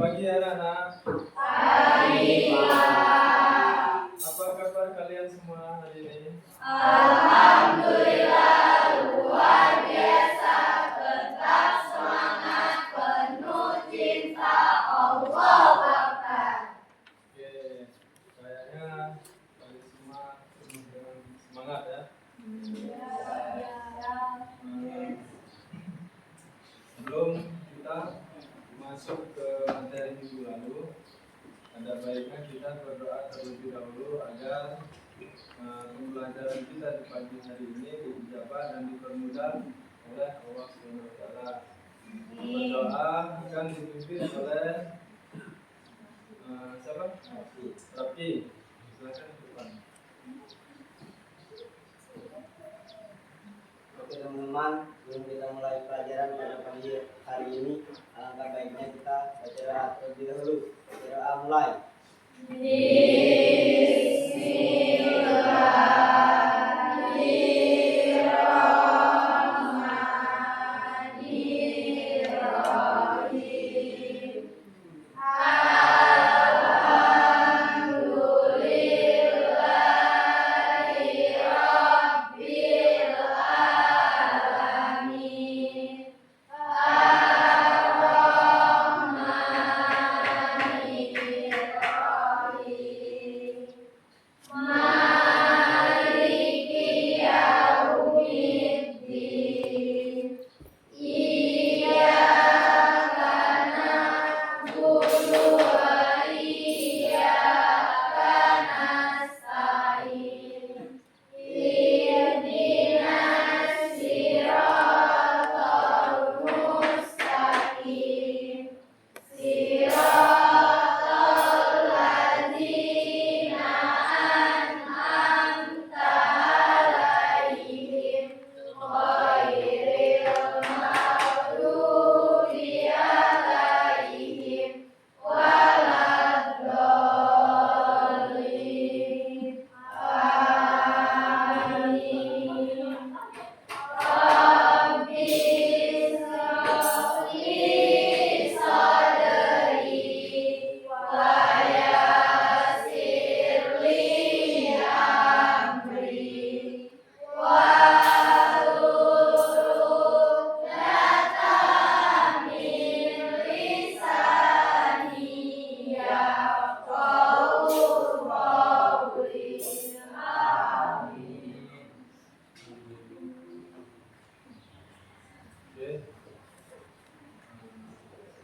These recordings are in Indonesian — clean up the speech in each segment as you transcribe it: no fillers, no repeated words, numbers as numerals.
pagi anak-anak. Pagi, Pak. Apa kabar kalian semua hari ini? Alhamdulillah luar biasa, tetap semangat, penuh cinta Allah Akbar. Oke, kayaknya kalian semua penuh dengan semangat ya. Sebelum kita masuk ke materi minggu lalu, ada baiknya kita berdoa terlebih dahulu agar pembelajaran kita di pagi hari ini diijabah dan dipermudah oleh Allah SWT. Berdoa akan dipimpin oleh siapa? Rafi. Silakan ke depan. Oke teman-teman, sebelum kita mulai pelajaran pada pagi hari ini, alangkah baiknya kita berdoa terlebih dahulu. Berdoa mulai. Oke.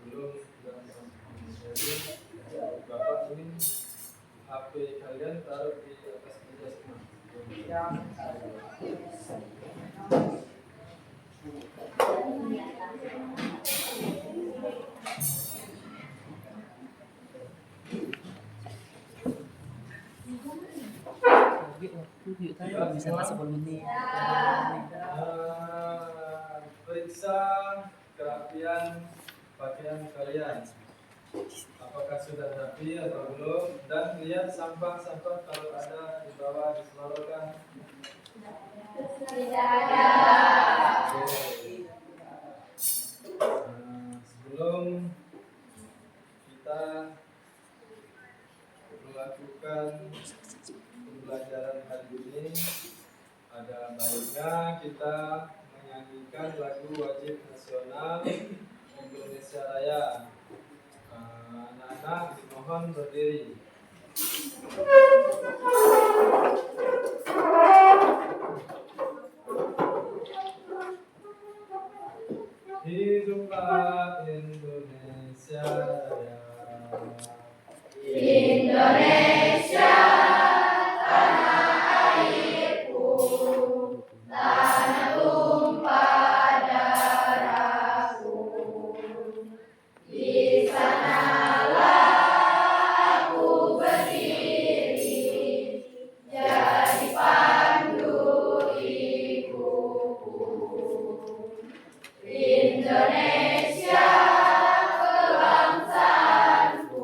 Sebelum kita masuk ke materi, Bapak ingin HP kalian taruh di atas meja semua. Bisa masuk menit. Periksa kerapian pakaian kalian. Apakah sudah rapi atau belum? Dan lihat sampah-sampah kalau ada di bawah diseluruhkan. Tidak ada. Sebelum kita melakukan pembelajaran hari ini, ada baiknya kita menyanyikan lagu wajib nasional Indonesia Raya. Anak-anak dimohon berdiri. Hiduplah Indonesia Raya. Indonesia, tanah airku, tanah tumpah darahku. Di sanalah aku berdiri, jadi pandu ibuku. Indonesia, kebangsaanku.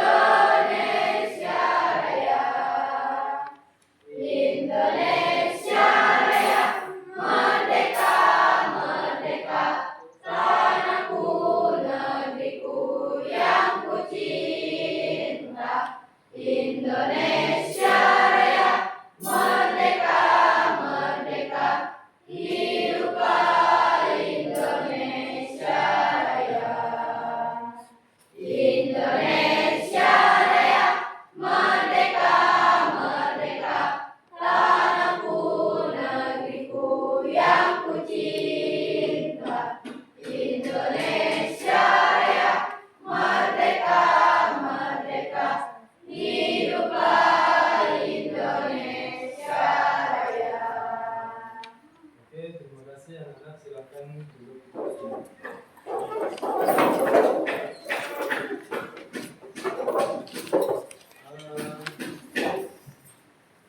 Indonesia Raya, Indonesia Raya, merdeka, merdeka, tanahku, negeriku yang kucinta. Indonesia Raya, merdeka, merdeka, hiduplah Indonesia Raya. Indonesia Raya, merdeka, merdeka, tanahku, negeriku yang kucinta. Indonesia Raya, merdeka, merdeka, hiduplah Indonesia Raya. Oke, terima kasih anak-anak. Silakan duduk di kursi.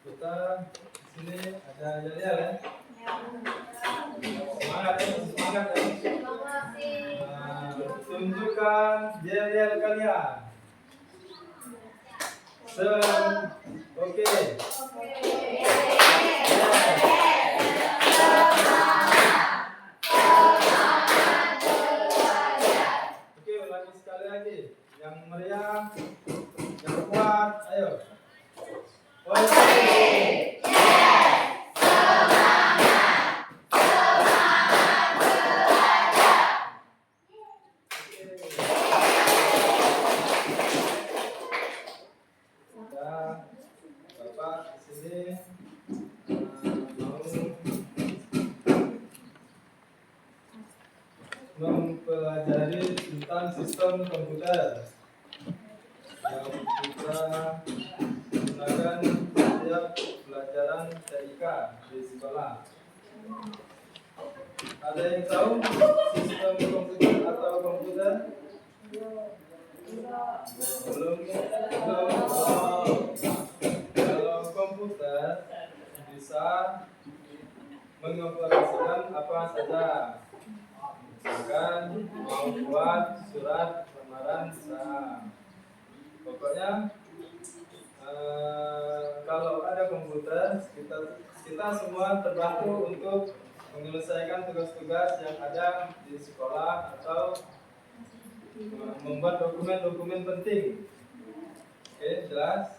Kita di sini ada Yalial ya. Semangat ya, semangat ya. Tunjukkan Yalial kalian. Oke. Oke, ulangi sekali lagi. Yang meriah, yang kuat, ayo. Sudah, Bapak di sini mau mempelajari tentang sistem komputer yang kita gunakan setiap pelajaran TIK di sekolah. Ada yang tahu sistem komputer atau komputer? Belum. Kalau komputer bisa mengoperasikan apa saja. Misalkan mau buat surat lamaran bisa. Pokoknya kalau ada komputer, kita semua terbantu untuk menyelesaikan tugas-tugas yang ada di sekolah atau membuat dokumen-dokumen penting. Oke, jelas?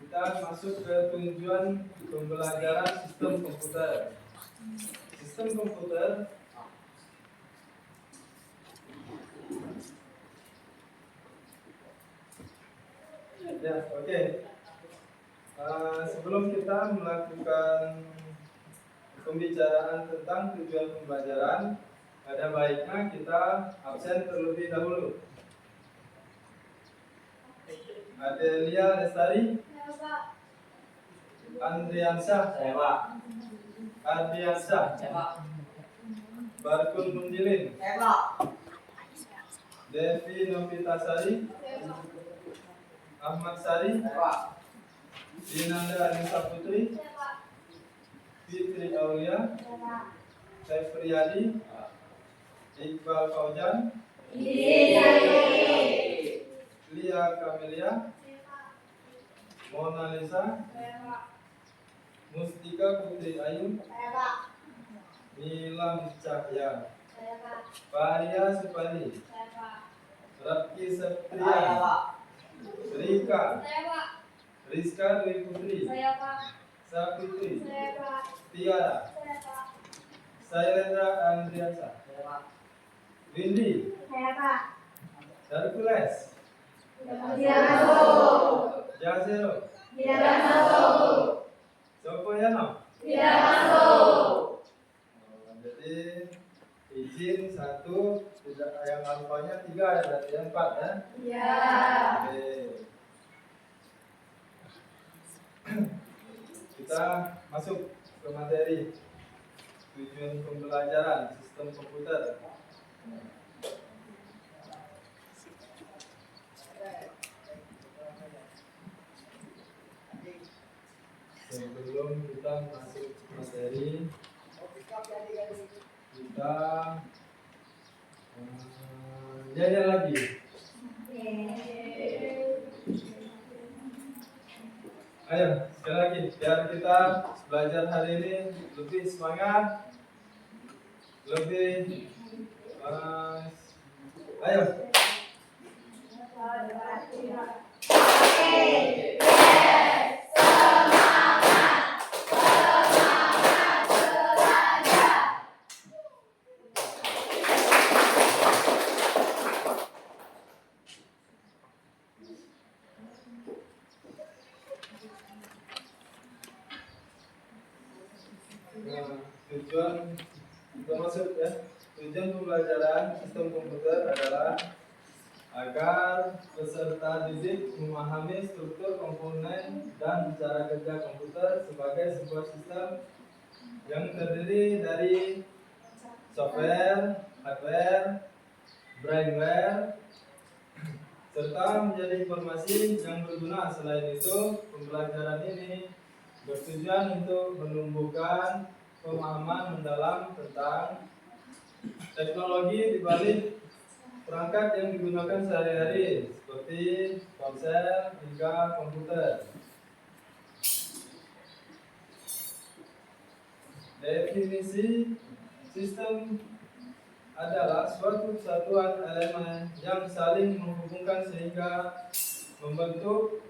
Kita masuk ke tujuan pembelajaran sistem komputer. Sistem komputer ya, oke. Sebelum kita melakukan pembicaraan tentang tujuan pembelajaran, ada baiknya kita absen terlebih dahulu. Adelia Lestari, Andriansyah, Ardiansyah, Barkun Mundilin, Devi Novitasari, Ahmad Sari, Dinanda Anissa Putri, Fitri Aulia, Sefriyadi, Iqbal Faujan, Lia Kamelia, Mona Lisa, Mustika Putri Ayu, Nilam Cahya, Faria Supani, Rafki Septriya, Rika, Rizka Dwi Putri, Sapitri, Tiara, Sailendra Andriasa, Windy, Hercules, Jazero, Sopoyano. Jadi izin satu, tidak yang alfanya 3 ya, berarti 4 ya. Oke. Kita masuk ke materi tujuan pembelajaran sistem komputer. Sebelum kita masuk materi, kita jajan lagi. Ayo, sekali lagi biar kita belajar hari ini lebih semangat, lebih ayo. Tujuan kita masuk ya. Tujuan pembelajaran sistem komputer adalah agar peserta didik memahami struktur komponen dan cara kerja komputer sebagai sebuah sistem yang terdiri dari software, hardware, brainware, serta menjadi informasi yang berguna. Selain itu, pembelajaran ini bertujuan untuk menumbuhkan pemahaman mendalam tentang teknologi di balik perangkat yang digunakan sehari-hari seperti ponsel hingga komputer. Definisi sistem adalah suatu kesatuan elemen yang saling menghubungkan sehingga membentuk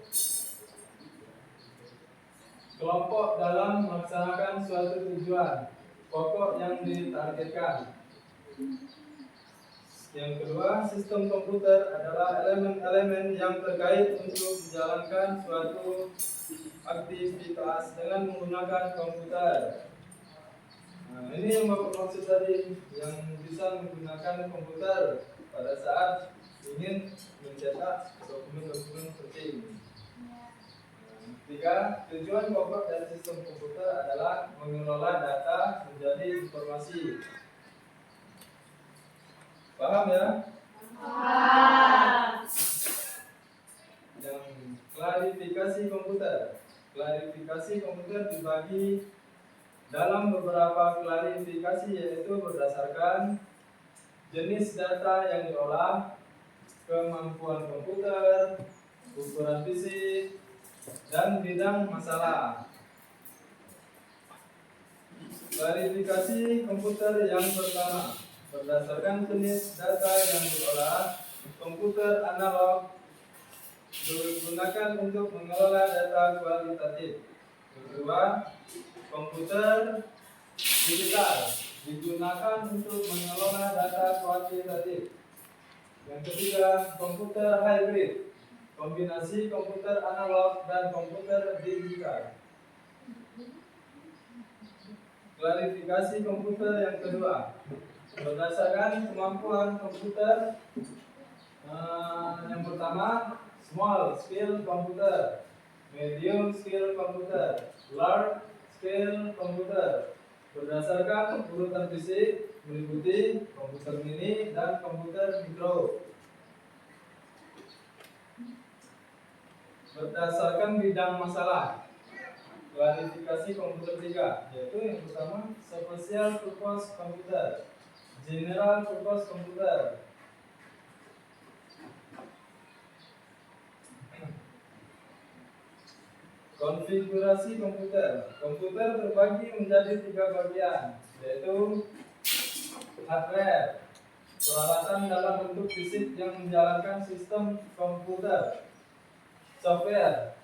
kelompok dalam melaksanakan suatu tujuan pokok yang ditargetkan. Yang kedua, sistem komputer adalah elemen-elemen yang terkait untuk menjalankan suatu aktivitas dengan menggunakan komputer. Nah, ini yang Bapak maksud tadi, yang bisa menggunakan komputer pada saat ingin mencetak dokumen-dokumen penting. Tiga, tujuan pokok dari sistem komputer adalah mengelola data menjadi informasi. Paham ya? Paham. Yang klarifikasi komputer. Klarifikasi komputer dibagi dalam beberapa klarifikasi, yaitu berdasarkan jenis data yang diolah, kemampuan komputer, ukuran fisik, dan bidang masalah. Klarifikasi komputer yang pertama, berdasarkan jenis data yang diolah, komputer analog digunakan untuk mengelola data kualitatif. Kedua, komputer digital digunakan untuk mengelola data kuantitatif. Yang ketiga, komputer hybrid, kombinasi komputer analog dan komputer digital. Klarifikasi komputer yang kedua, berdasarkan kemampuan komputer. Yang pertama, small scale computer, medium scale computer, large scale computer. Berdasarkan urutan fisik meliputi komputer mini dan komputer mikro. Berdasarkan bidang masalah, klarifikasi komputer 3, yaitu yang pertama special purpose computer, general purpose computer. Konfigurasi komputer. Komputer terbagi menjadi 3 bagian, yaitu hardware, peralatan dalam bentuk fisik yang menjalankan sistem komputer. Software,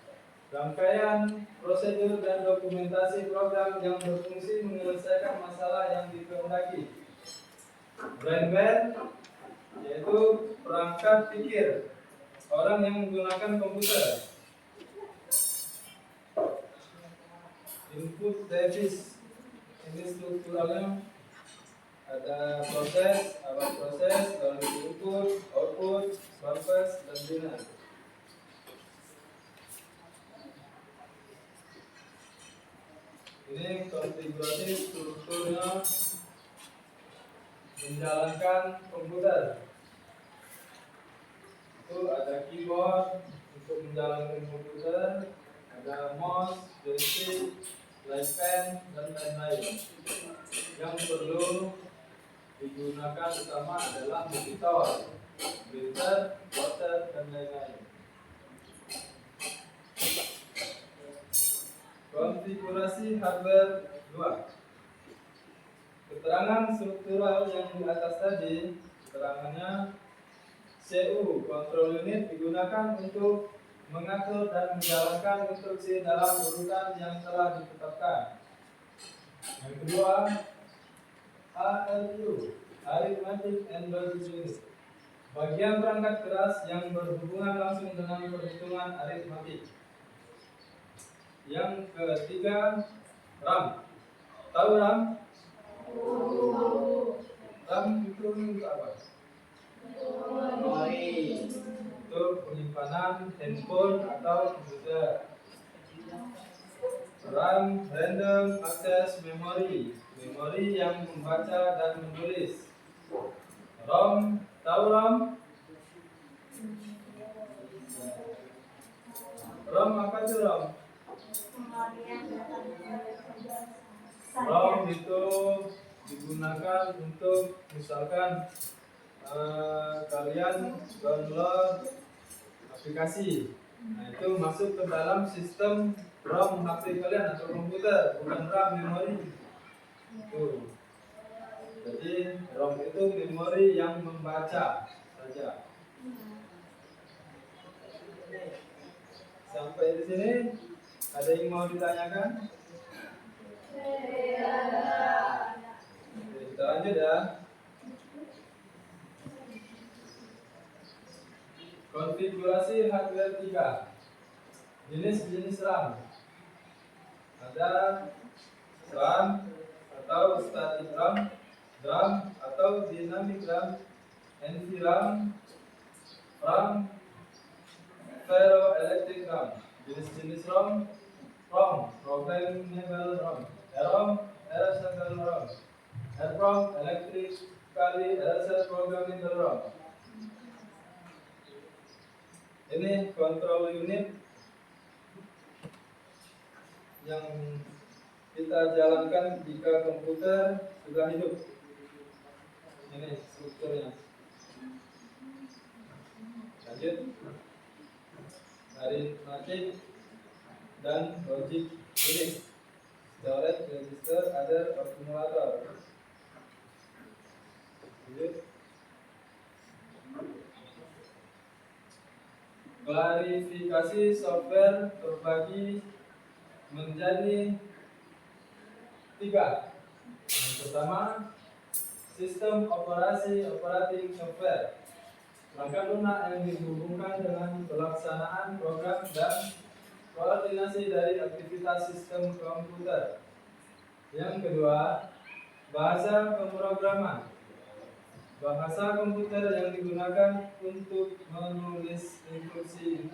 rangkaian prosedur dan dokumentasi program yang berfungsi menyelesaikan masalah yang dikehendaki. Brainware, yaitu perangkat pikir orang yang menggunakan komputer. Input device, ini strukturalnya ada proses, alat proses, lalu input, output, purpose, dan bina. Ini konfigurasi strukturnya menjalankan komputer. Itu ada keyboard untuk menjalankan komputer, ada mouse, joystick, pen, dan lain-lain yang perlu digunakan utama adalah monitor, printer, plotter, dan lain-lain. Konfigurasi hardware 2. Keterangan struktural yang di atas tadi, keterangannya CU, control unit digunakan untuk mengatur dan menjalankan instruksi dalam urutan yang telah ditetapkan. Yang kedua, ALU, Arithmetic and Logic Unit, bagian perangkat keras yang berhubungan langsung dengan perhitungan aritmatik. Yang ketiga, RAM. Tahu RAM? RAM itu untuk apa? Memori. Untuk penyimpanan handphone atau komputer. RAM, random access memory, memori yang membaca dan menulis. ROM, tahu ROM? ROM apa itu ROM? ROM itu digunakan untuk misalkan kalian download aplikasi, nah itu masuk ke dalam sistem ROM HP kalian atau komputer, bukan RAM memori. Itu. Jadi ROM itu memori yang membaca saja. Sampai di sini ada yang mau ditanyakan? Oke, kita lanjut ya. Konfigurasi hardware 3. Jenis-jenis RAM. Ada RAM atau static RAM, DRAM atau dynamic RAM, NVRAM, RAM, ferroelectric RAM. Jenis-jenis ROM, programmable ROM, EROM, erasable ROM, EEPROM, electrically erased programmable ROM. Ini control unit yang kita jalankan jika komputer sudah hidup. Ini strukturnya. Lanjut. Arithmetic dan logic unit. Storage, register, other, accumulator. Lanjut. Klarifikasi software terbagi menjadi 3. Yang pertama, sistem operasi operating software, perangkat lunak yang dihubungkan dengan pelaksanaan program dan koordinasi dari aktivitas sistem komputer. Yang kedua, bahasa pemrograman, bahasa komputer yang digunakan untuk menulis instruksi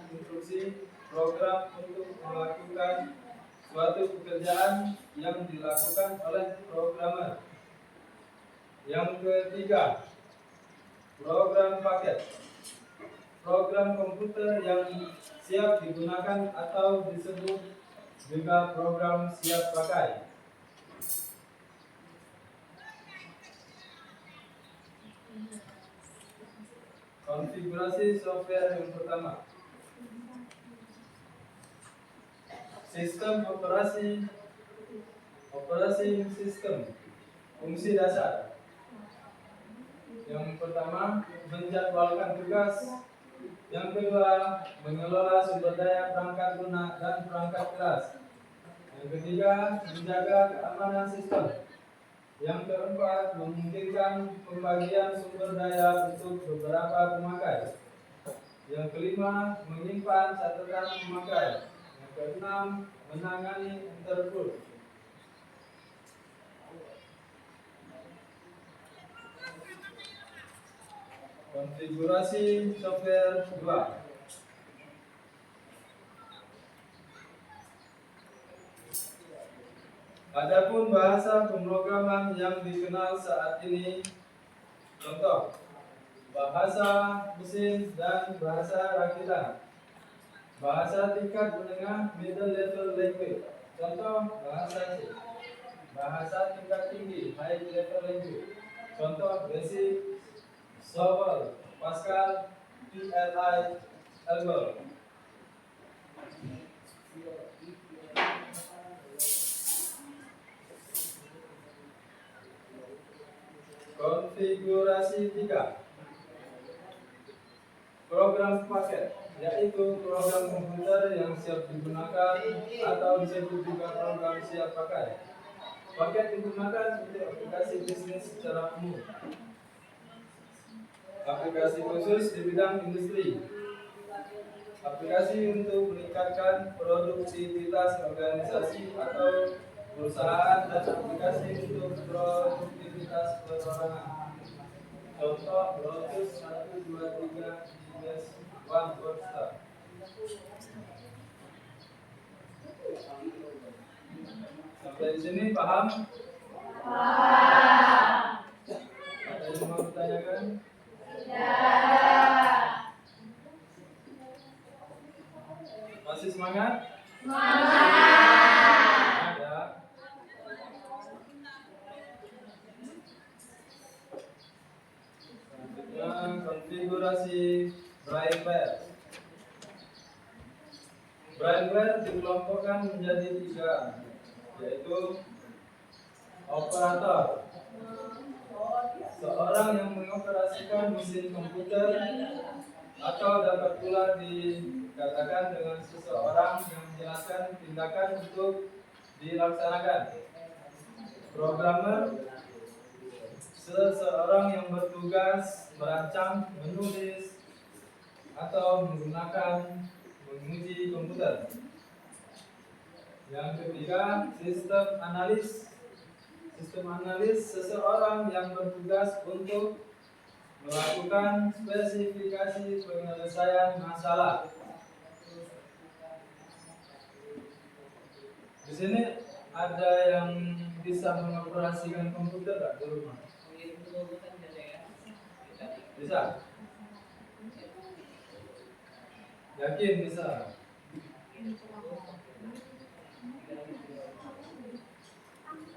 program untuk melakukan suatu pekerjaan yang dilakukan oleh programmer. Yang ketiga, program paket, program komputer yang siap digunakan atau disebut juga program siap pakai. Konfigurasi software yang pertama, sistem operasi sistem, fungsi dasar. Yang pertama, menjadwalkan tugas. Yang kedua, mengelola sumber daya perangkat lunak dan perangkat keras. Yang ketiga, menjaga keamanan sistem. Yang keempat, memungkinkan pembagian sumber daya untuk beberapa pemakai. Yang kelima, menyimpan catatan pemakai. Yang keenam, menangani interpol. Konfigurasi software 2. Adapun bahasa pemrograman yang dikenal saat ini, contoh, bahasa mesin dan bahasa rakitan. Bahasa tingkat menengah middle level language, contoh bahasa C. Bahasa tingkat tinggi high level language, Contoh basic, Sobel, Pascal, PLI, Algol. Konfigurasi 3. Program paket, yaitu program komputer yang siap digunakan atau disebut juga program siap pakai. Paket digunakan untuk aplikasi bisnis secara umum. Aplikasi khusus di bidang industri. Aplikasi untuk meningkatkan produktivitas organisasi atau perusahaan dan aplikasi untuk produktivitas perorangan. Contoh Lotus 123 One Workstar. Sampai di sini paham? Paham. Ada yang mau ditanyakan? Tidak. Masih semangat? Semangat. Ada. Selanjutnya konfigurasi brailleware. Brailleware dikelompokkan menjadi 3, yaitu operator, seorang yang mengoperasikan mesin komputer, atau dapat pula dikatakan dengan seseorang yang menjelaskan tindakan untuk dilaksanakan. Programmer, seseorang yang bertugas merancang, menulis, atau menguji komputer. Yang ketiga, sistem analis. Sistem analis, seseorang yang bertugas untuk melakukan spesifikasi penyelesaian masalah. Di sini ada yang bisa mengoperasikan komputer nggak di rumah? Bisa? Yakin bisa?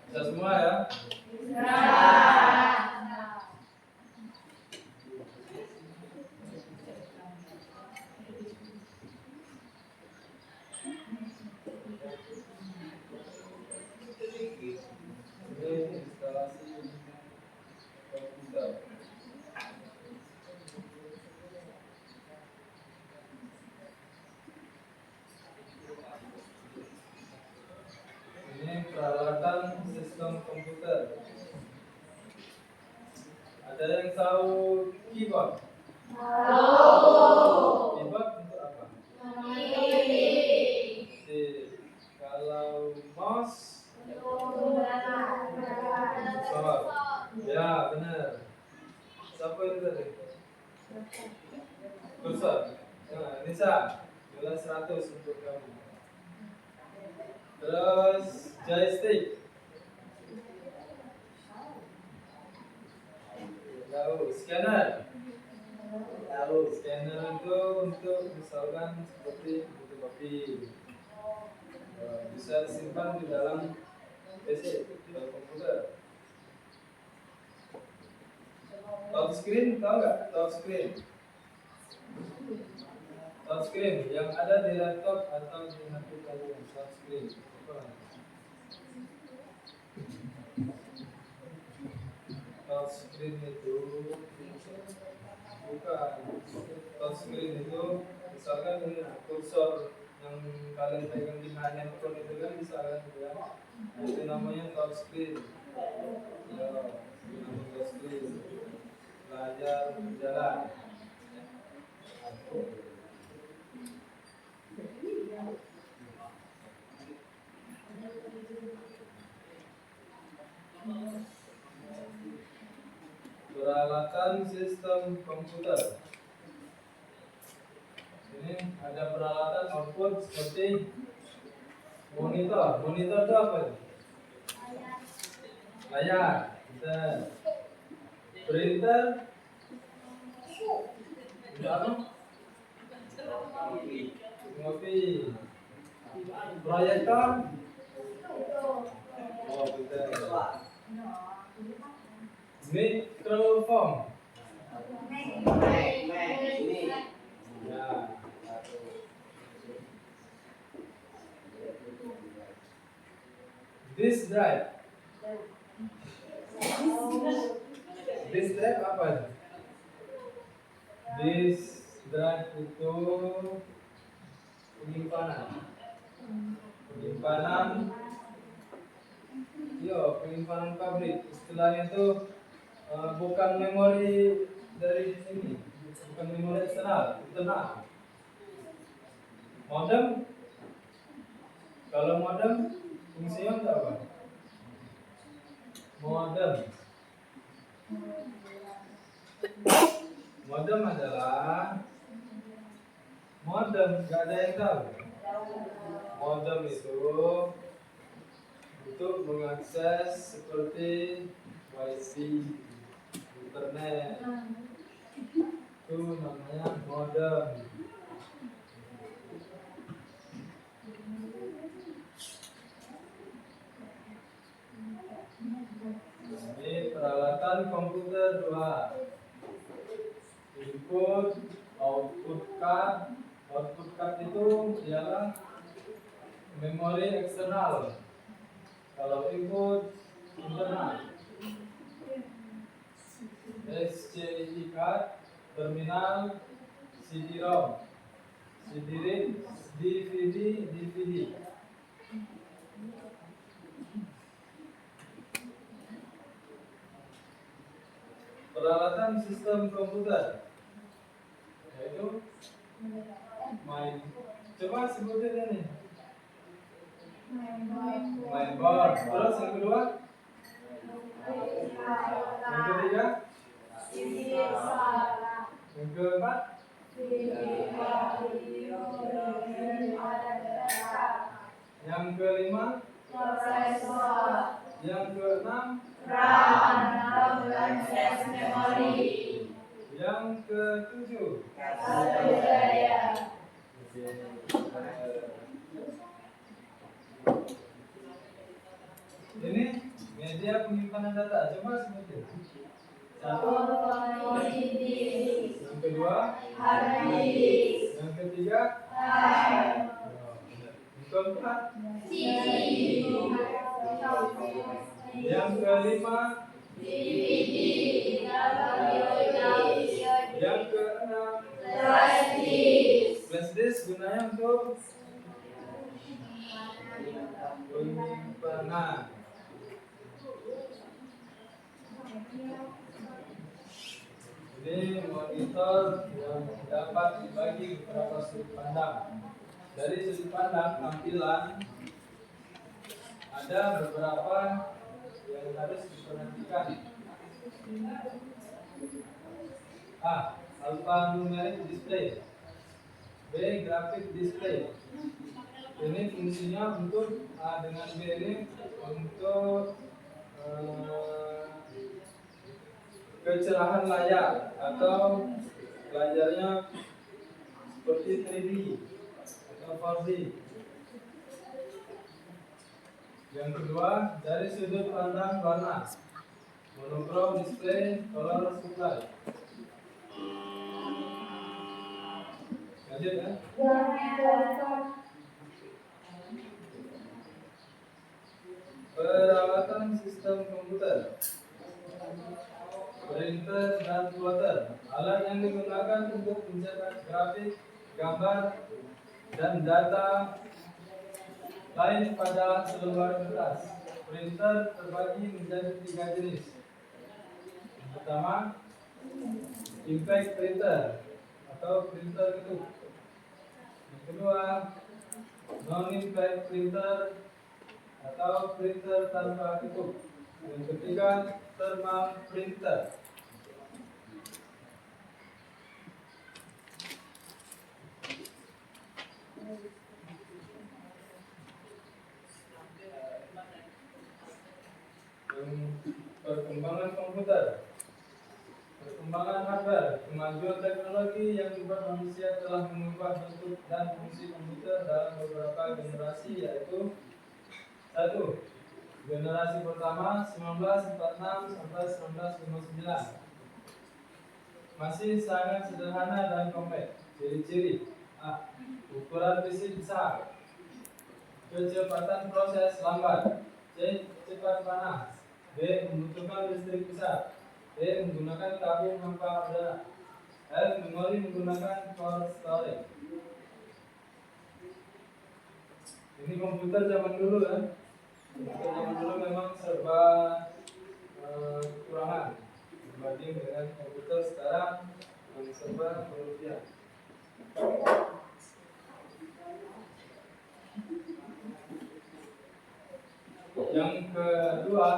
Bisa semua ya? Ini instalasi komputer. Ini peralatan sistem komputer. Ada yang tahu keyboard? Keyboard untuk apa? Kalau mouse? Kursor. Ya, benar. Siapa itu tadi? Kursor. Nah, Nisa, nilai 100 untuk kamu. Terus joystick. Tahu. Scanner. Tahu. Scanner itu untuk misalkan seperti fotokopi. Bisa disimpan di dalam PC atau komputer. Touchscreen, tahu nggak? Touchscreen. Touchscreen yang ada di laptop atau di HP kalian. Touchscreen. Touchscreen itu bukan. Touchscreen itu misalkan ini kursor yang kalian pegang di handphone itu kan bisa kan gitu ya. Itu namanya touchscreen. Ya, itu namanya touchscreen. Layar berjalan. Peralatan sistem komputer. Ini ada peralatan output seperti monitor. Monitor itu apa? Layar. Bisa. Printer. Bisa apa? Ngopi. Proyektor. Oh, betul. Microphone. Ini. Ya. Disk drive. Disk drive apa? Disk drive itu penyimpanan. Penyimpanan pabrik. Istilahnya itu bukan memori dari sini, bukan memori eksternal, internal. Modem. Kalau modem fungsinya untuk apa? Modem adalah nggak ada yang tahu. Modem itu untuk mengakses seperti wifi, internet. Itu namanya modem. Ini peralatan komputer 2. Input, output card. Output card itu ialah memori eksternal. Kalau input internal. SCSI card, terminal, CD-ROM, CD-RIM, DVD. Peralatan sistem komputer yaitu coba sebutin ini. Mainboard. Terus yang kedua? Yang ketiga? Yang keempat? Yang kelima? Yang keenam? Yang ketujuh? Ini media penyimpanan data. Coba sebutin. Satu. Yang kedua? Yang ketiga? Yang keempat? Yang kelima? Yang keenam? Flash disk gunanya untuk penyimpanan. Ini monitor yang dapat dibagi beberapa sudut pandang. Dari sudut pandang tampilan ada beberapa yang harus diperhatikan. A. Alphanumeric display. B. Graphic display. Ini fungsinya untuk A dengan B ini untuk kecerahan layar atau layarnya seperti 3D atau 4D. Yang kedua, dari sudut pandang warna, monochrome display, color supply. Lanjut ya. Perawatan sistem komputer, printer dan plotter, alat yang digunakan untuk mencetak grafik, gambar, dan data lain pada selembar kertas. Printer terbagi menjadi 3 jenis. Yang pertama, impact printer atau printer ketuk. Yang kedua, non-impact printer atau printer tanpa ketuk. Yang ketiga, thermal printer. Perkembangan komputer, perkembangan hardware, kemajuan teknologi yang membuat manusia telah mengubah bentuk dan fungsi komputer dalam beberapa generasi, yaitu 1. Generasi pertama 1946 sampai 1959. Masih sangat sederhana dan kompak. Ciri-ciri: A. Ukuran fisik besar. Kecepatan proses lambat. C. Cepat panas. D. Membutuhkan listrik besar. D. Menggunakan tabung hampa udara. F. Memori menggunakan core storage. Ini komputer zaman dulu kan? Komputer zaman dulu memang serba kekurangan dibanding dengan komputer sekarang yang serba berlebihan. Yang kedua,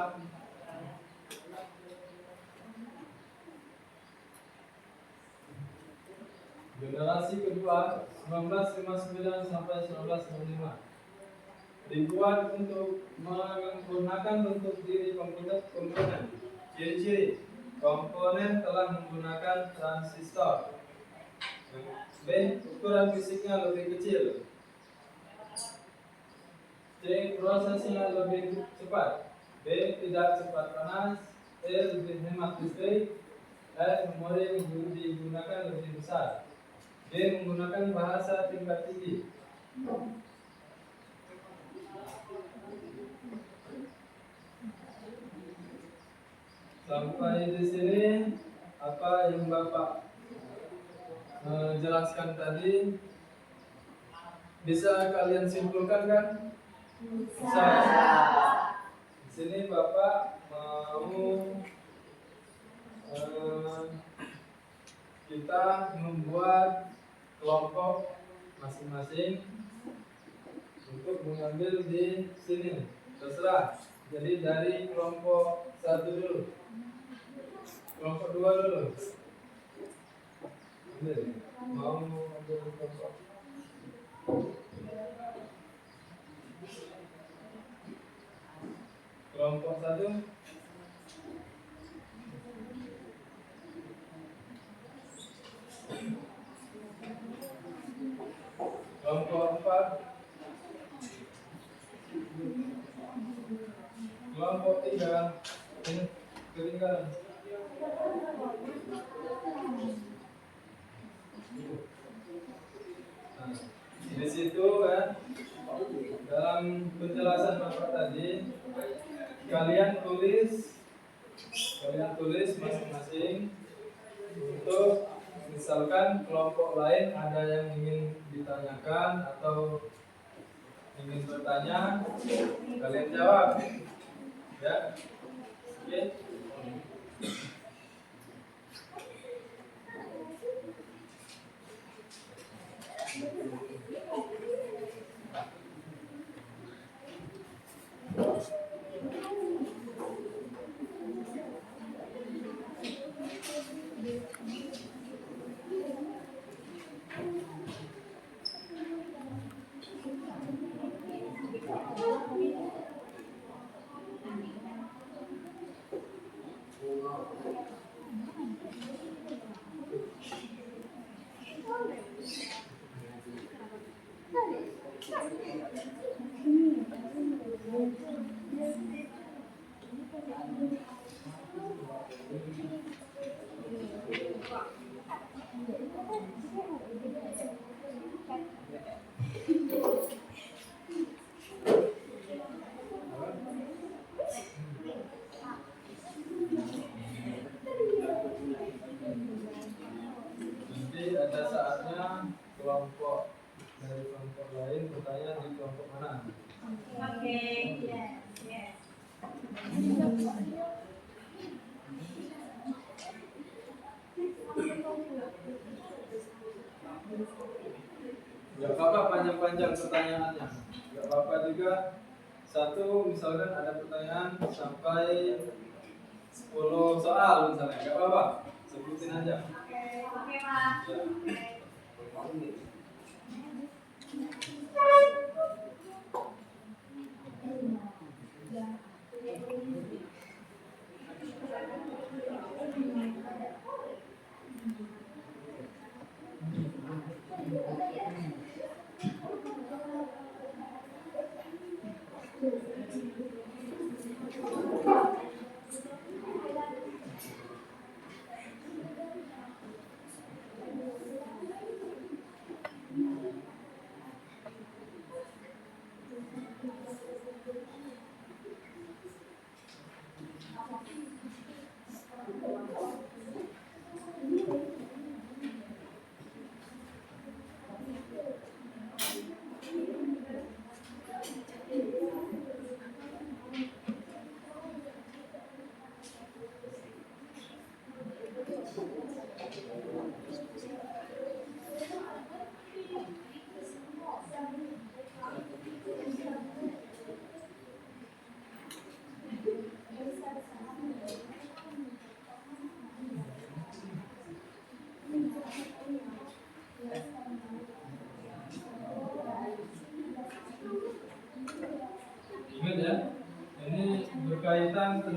generasi kedua 1959 sampai 1995 dibuat untuk menggunakan bentuk diri komponen. Ciri-ciri: komponen telah menggunakan transistor. B. Ukuran fisiknya lebih kecil. C. Prosesnya lebih cepat. B. Tidak cepat panas. E. Lebih hemat listrik. F. Memori yang digunakan lebih besar. D. Menggunakan bahasa tingkat tinggi. Sampai di sini apa yang Bapak jelaskan tadi bisa kalian simpulkan kan? Bisa. Di sini Bapak mau kita membuat kelompok masing-masing untuk mengambil di sini. Terserah. Jadi dari kelompok 1 dulu. Kelompok 2 dulu. Mau ambil kelompok. Kelompok 1. Kelompok 4. Kelompok 3. Ini ketinggalan. Nah, di situ kan dalam penjelasan Bapak tadi kalian tulis masing-masing untuk misalkan kelompok lain ada yang ingin ditanyakan atau ingin bertanya, kalian jawab ya. Oke. Nanti ada saatnya kelompok dari kelompok lain bertanya di kelompok mana. Oke. Yes. Gak apa-apa panjang-panjang pertanyaannya. Gak apa-apa juga. Satu misalkan ada pertanyaan sampai 10 soal misalnya. Gak apa-apa. Sebutin aja. Oke, Pak.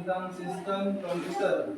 tentang sistem komputer.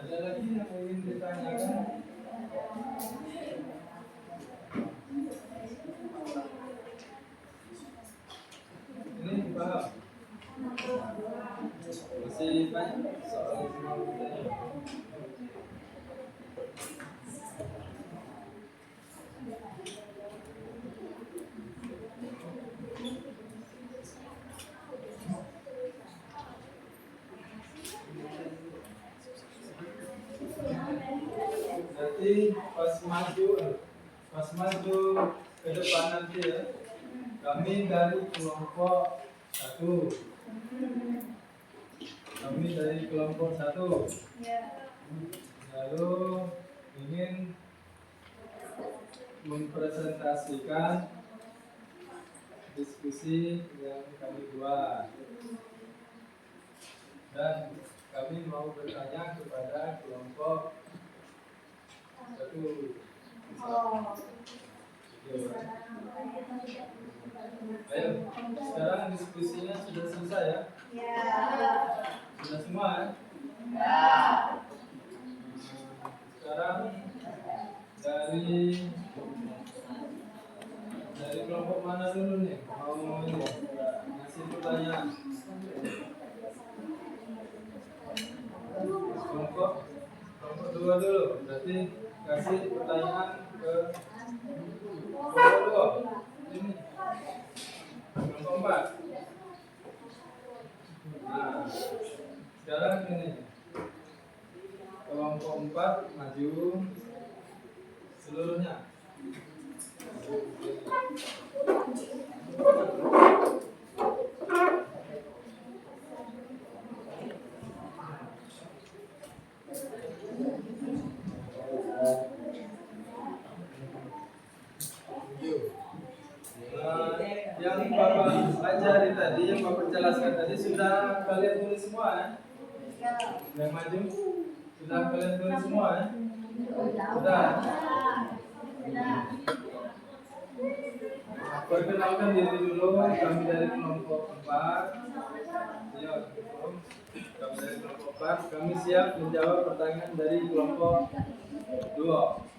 Ada lagi yang ingin ditanyakan? Ini paham? Masih banyak soal yang mau ditanya? Nanti pas maju ke depan nanti ya, kami dari kelompok 1, lalu ingin mempresentasikan diskusi yang kami buat, dan kami mau bertanya kepada kelompok 1. Ayo, sekarang diskusinya sudah selesai ya? Sudah semua ya? Sekarang dari kelompok mana dulu nih? Mau ini ngasih pertanyaan? Kelompok 2 dulu, berarti kasih pertanyaan ke kelompok 2. Ini kelompok 4. Nah, sekarang ini kelompok 4 maju seluruhnya. Yang Bapak ajari tadi, yang Bapak jelaskan tadi, sudah kalian tulis semua ya? Yang maju? Sudah kalian tulis semua ya? Sudah? Perkenalkan diri dulu, kami dari kelompok 4. Ya, kami dari kelompok 4, kami siap menjawab pertanyaan dari kelompok 2.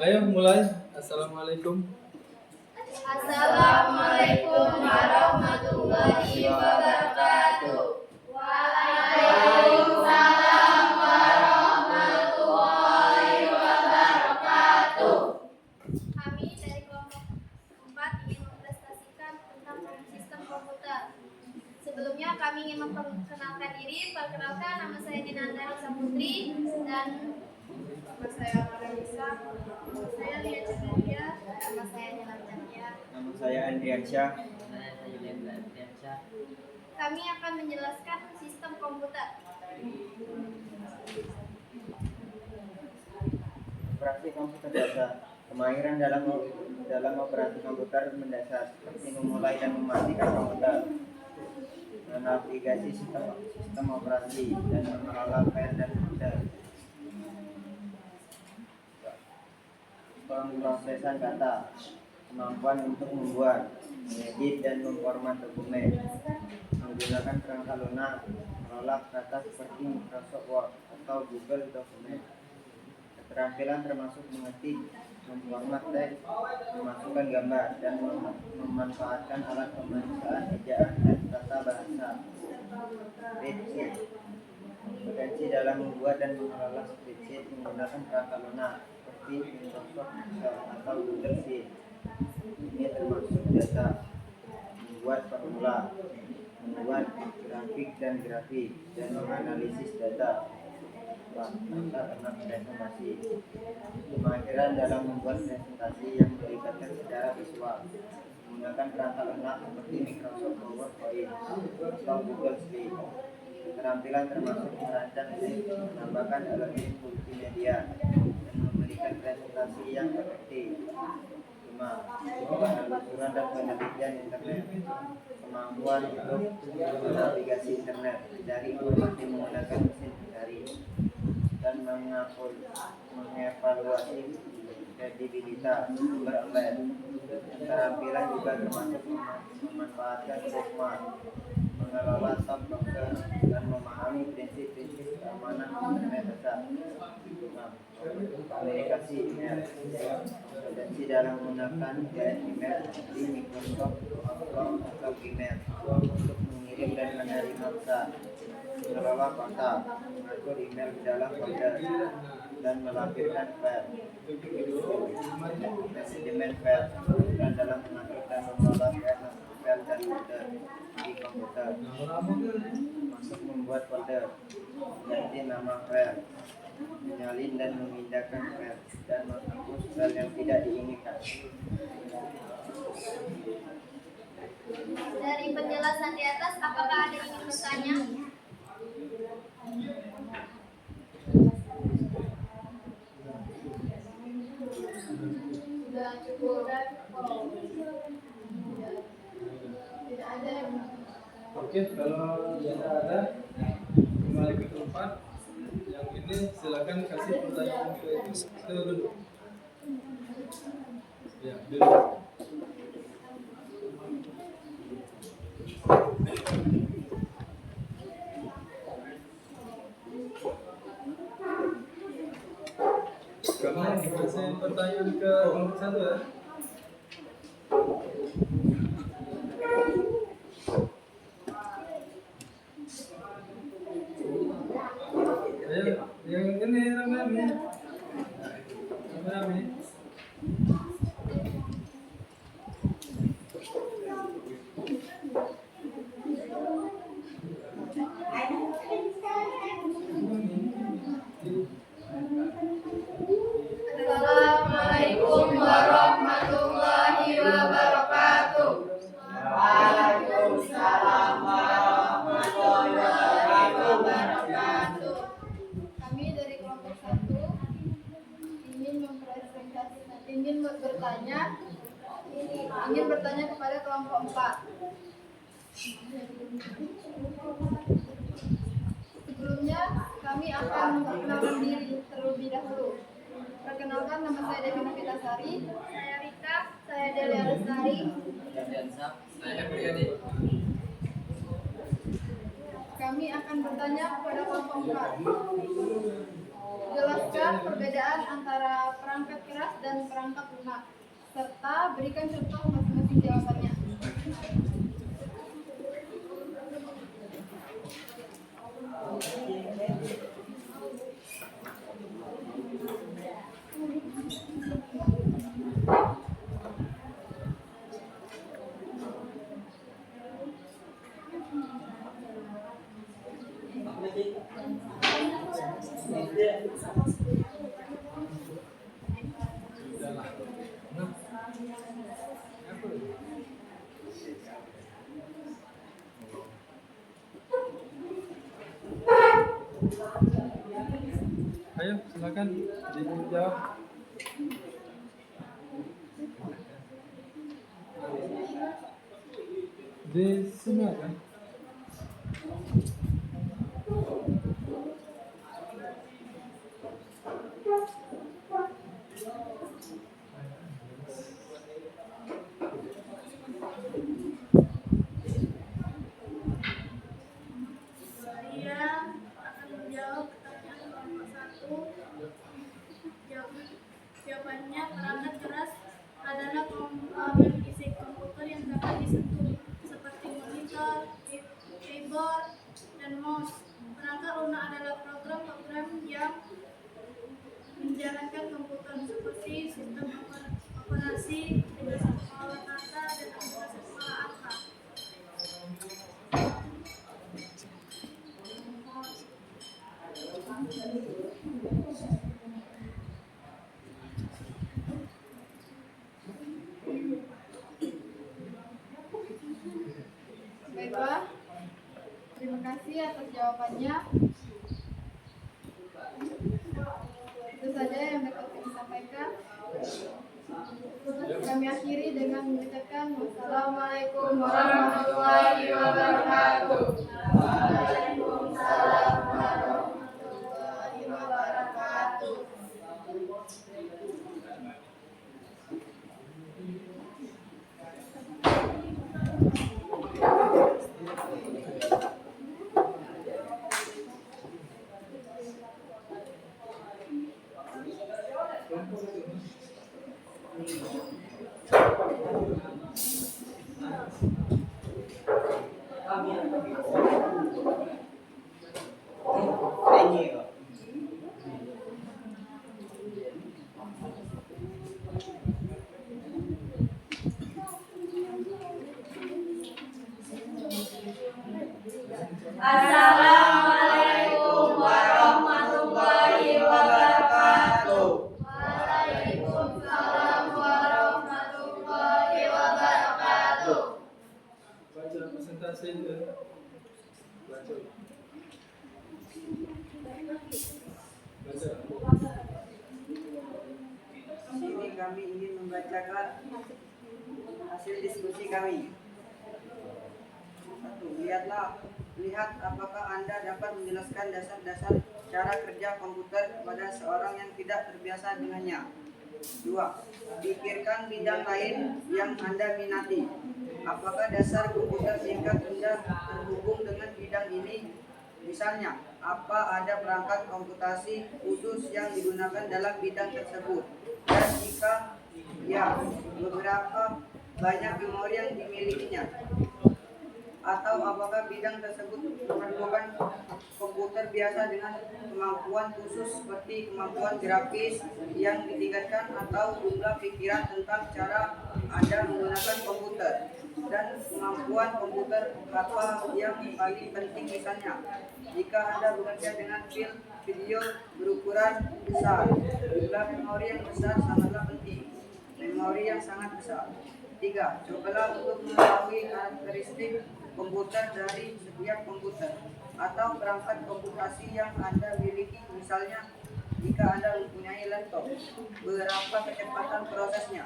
Ayo mulai, Assalamualaikum. Assalamualaikum warahmatullahi wabarakatuh. Waalaikumsalam warahmatullahi wabarakatuh. Kami dari kelompok 4 ingin mempresentasikan tentang sistem komputer. Sebelumnya kami ingin memperkenalkan diri. Perkenalkan, nama saya Dinanda Risa Putri dan nama saya Marisa. Nama saya Lia Chandria. Nama saya Nila Chandria. Nama saya Andriansyah. Kami akan menjelaskan sistem komputer. Operasi komputer dasar. Kemahiran dalam operasi komputer mendasar seperti memulai dan mematikan komputer, menavigasi sistem operasi, dan mengelola file dan folder. Pemrosesan data, kemampuan untuk membuat, mengedit, dan memformat dokumen, menggunakan perangkat lunak, mengelola data seperti Microsoft Word atau Google Dokumen. Keterampilan termasuk mengetik, memformat teks, memasukkan gambar, dan memanfaatkan alat pemeriksaan ejaan dan tata bahasa. Spreadsheet, potensi dalam membuat dan mengelola spreadsheet menggunakan perangkat lunak seperti Microsoft Excel atau Google Sheet. Ini termasuk data, membuat formula, membuat grafik dan grafik, dan menganalisis data. Presentasi, kemahiran dalam membuat presentasi yang melibatkan secara visual menggunakan perangkat lunak seperti Microsoft PowerPoint atau Google Slide. Keterampilan termasuk merancang slide, menambahkan elemen multimedia, dan memberikan presentasi yang efektif. Penelusuran dan penelitian internet, kemampuan untuk navigasi internet, mencari informasi menggunakan mesin pencari, dan mengevaluasi kredibilitas sumber online. Keterampilan juga termasuk memanfaatkan bookmark, mengelola tab browser, dan memahami prinsip-prinsip keamanan internet dasar. Komunikasi email, potensi dalam menggunakan email di Microsoft Outlook atau email untuk mengirim dan menerima pesan, mengelola kontak, mengatur email di dalam folder, dan melampirkan file. Manajemen file, dan dalam mengatur dan mengelola file dan folder di komputer, masuk membuat folder, ganti nama file, menyalin dan memindahkan file, dan menghapus file yang tidak diinginkan. Dari penjelasan di atas, apakah ada yang ingin bertanya? Sudah cukup. Tidak ada yang. Oke, kalau tidak ada, kembali ke tempat. Yang ini silakan kasih pertanyaan ke dulu. Ya, dulu. Kamu kasih pertanyaan ke kelompok 1 ya. Ayo, yang ini rame-rame. Rame-rame. Assalamualaikum warahmatullahi wabarakatuh. Waalaikumsalam warahmatullahi wabarakatuh. Kami dari kelompok 1 ingin bertanya kepada kelompok 4. Sebelumnya kami akan memperkenalkan diri terlebih dahulu. Perkenalkan, nama saya Devi Novitasari. Saya Rika. Saya Delia Lestari. Saya Priyadi. Kami akan bertanya kepada kelompok 4. Jelaskan perbedaan antara perangkat keras dan perangkat lunak, serta berikan contoh masing-masing jawabannya. Sudahlah. Nah, apa? Ayo, silakan dijawab. Di sini ada. Saya akan menjawab pertanyaan kelompok 1. Jawabannya, perangkat keras adalah komponen fisik komputer yang dapat disentuh, seperti monitor, keyboard, dan mouse. Perangkat lunak adalah program-program yang menjalankan komputer, seperti sistem operasi, aplikasi pengolah kata, dan aplikasi pengolah angka. Baiklah, terima kasih atas jawabannya. Itu saja yang dapat kami sampaikan. Kami akhiri dengan mengucapkan wassalamualaikum warahmatullahi wabarakatuh. Waalaikumsalam warahmatullahi wabarakatuh. Assalamualaikum warahmatullahi wabarakatuh. Waalaikumsalam warahmatullahi wabarakatuh. Baca presentasi itu. Baca. Sini kami ingin membacakan hasil diskusi kami. 1. Lihat apakah Anda dapat menjelaskan dasar-dasar cara kerja komputer kepada seorang yang tidak terbiasa dengannya. 2. Pikirkan bidang lain yang Anda minati. Apakah dasar komputer singkat Anda terhubung dengan bidang ini? Misalnya, apa ada perangkat komputasi khusus yang digunakan dalam bidang tersebut? Dan jika ya, beberapa banyak memori yang dimilikinya? Atau apakah bidang tersebut memerlukan komputer biasa dengan kemampuan khusus seperti kemampuan grafis yang ditingkatkan atau jumlah pikiran tentang cara Anda menggunakan komputer dan kemampuan komputer apa yang paling penting misalnya jika Anda bekerja dengan file video berukuran besar, jumlah memori yang besar sangatlah penting. Memori yang sangat besar. 3. Cobalah untuk mengetahui karakteristik komputer dari setiap komputer atau perangkat komputasi yang Anda miliki. Misalnya, jika Anda mempunyai laptop, berapa kecepatan prosesnya?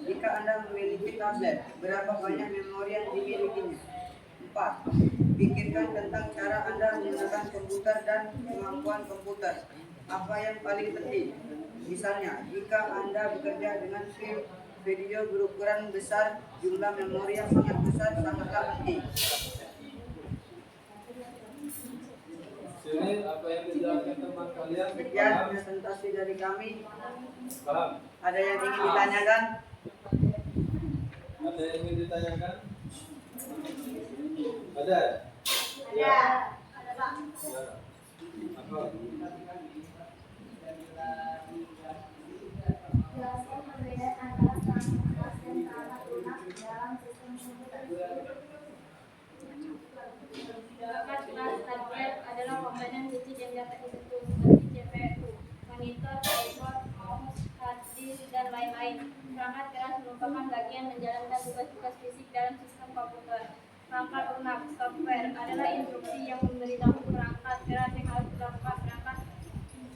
Jika Anda memiliki tablet, berapa banyak memori yang dimilikinya? 4. Pikirkan tentang cara Anda menggunakan komputer dan kemampuan komputer. Apa yang paling penting? Misalnya, jika Anda bekerja dengan file video berukuran besar, jumlah memori yang sangat besar sangatlah penting. Sini apa yang dijelaskan teman kalian? Sekian Paham? presentasi dari kami. Paham? Ada yang ingin ditanyakan? Ada yang ingin ditanyakan? Ada? Ada. Ada Pak. Ya. Apa? Jelaskan perbedaan antara perangkat keras dan perangkat lunak dalam sistem komputer. Perangkat keras hardware adalah komponen fisik yang dapat disentuh seperti CPU, monitor, keyboard, mouse, hard disk, dan lain-lain. Perangkat keras merupakan bagian menjalankan tugas-tugas fisik dalam sistem komputer. Perangkat lunak software adalah instruksi yang memberitahu perangkat keras yang harus dilakukan.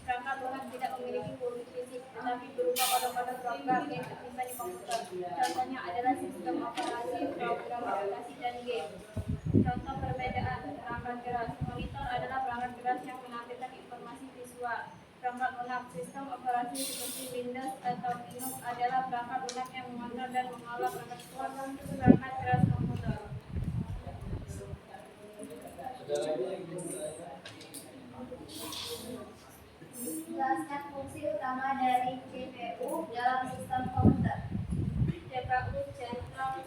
Perangkat lunak tidak memiliki fungsi fisik, tetapi berupa kode-kode program yang tersimpan di komputer. Contohnya adalah sistem operasi, program aplikasi, dan game. Contoh perbedaan perangkat keras. Monitor adalah perangkat keras yang menampilkan informasi visual. Perangkat lunak sistem operasi seperti Windows atau Linux adalah perangkat lunak yang mengontrol dan mengolah perangkat keras komputer. Ada lagi yang ingin ditanyakan? Jelaskan fungsi utama dari CPU dalam sistem komputer. CPU Central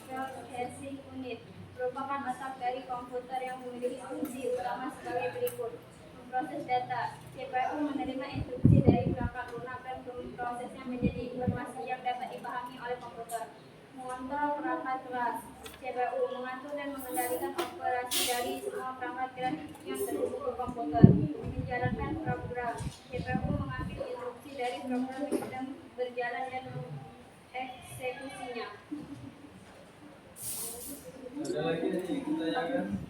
Processing Unit merupakan otak dari komputer yang memiliki fungsi utama sebagai berikut: memproses data. CPU menerima instruksi dari perangkat lunak dan memprosesnya menjadi informasi yang dapat dipahami oleh komputer. Mengontrol perangkat keras. CPU mengatur dan mengendalikan operasi dari semua perangkat keras yang terhubung ke komputer. Menjalankan program. CPU mengambil instruksi dari program yang sedang berjalan dan mengeksekusinya. Ada lagi yang ingin ditanyakan?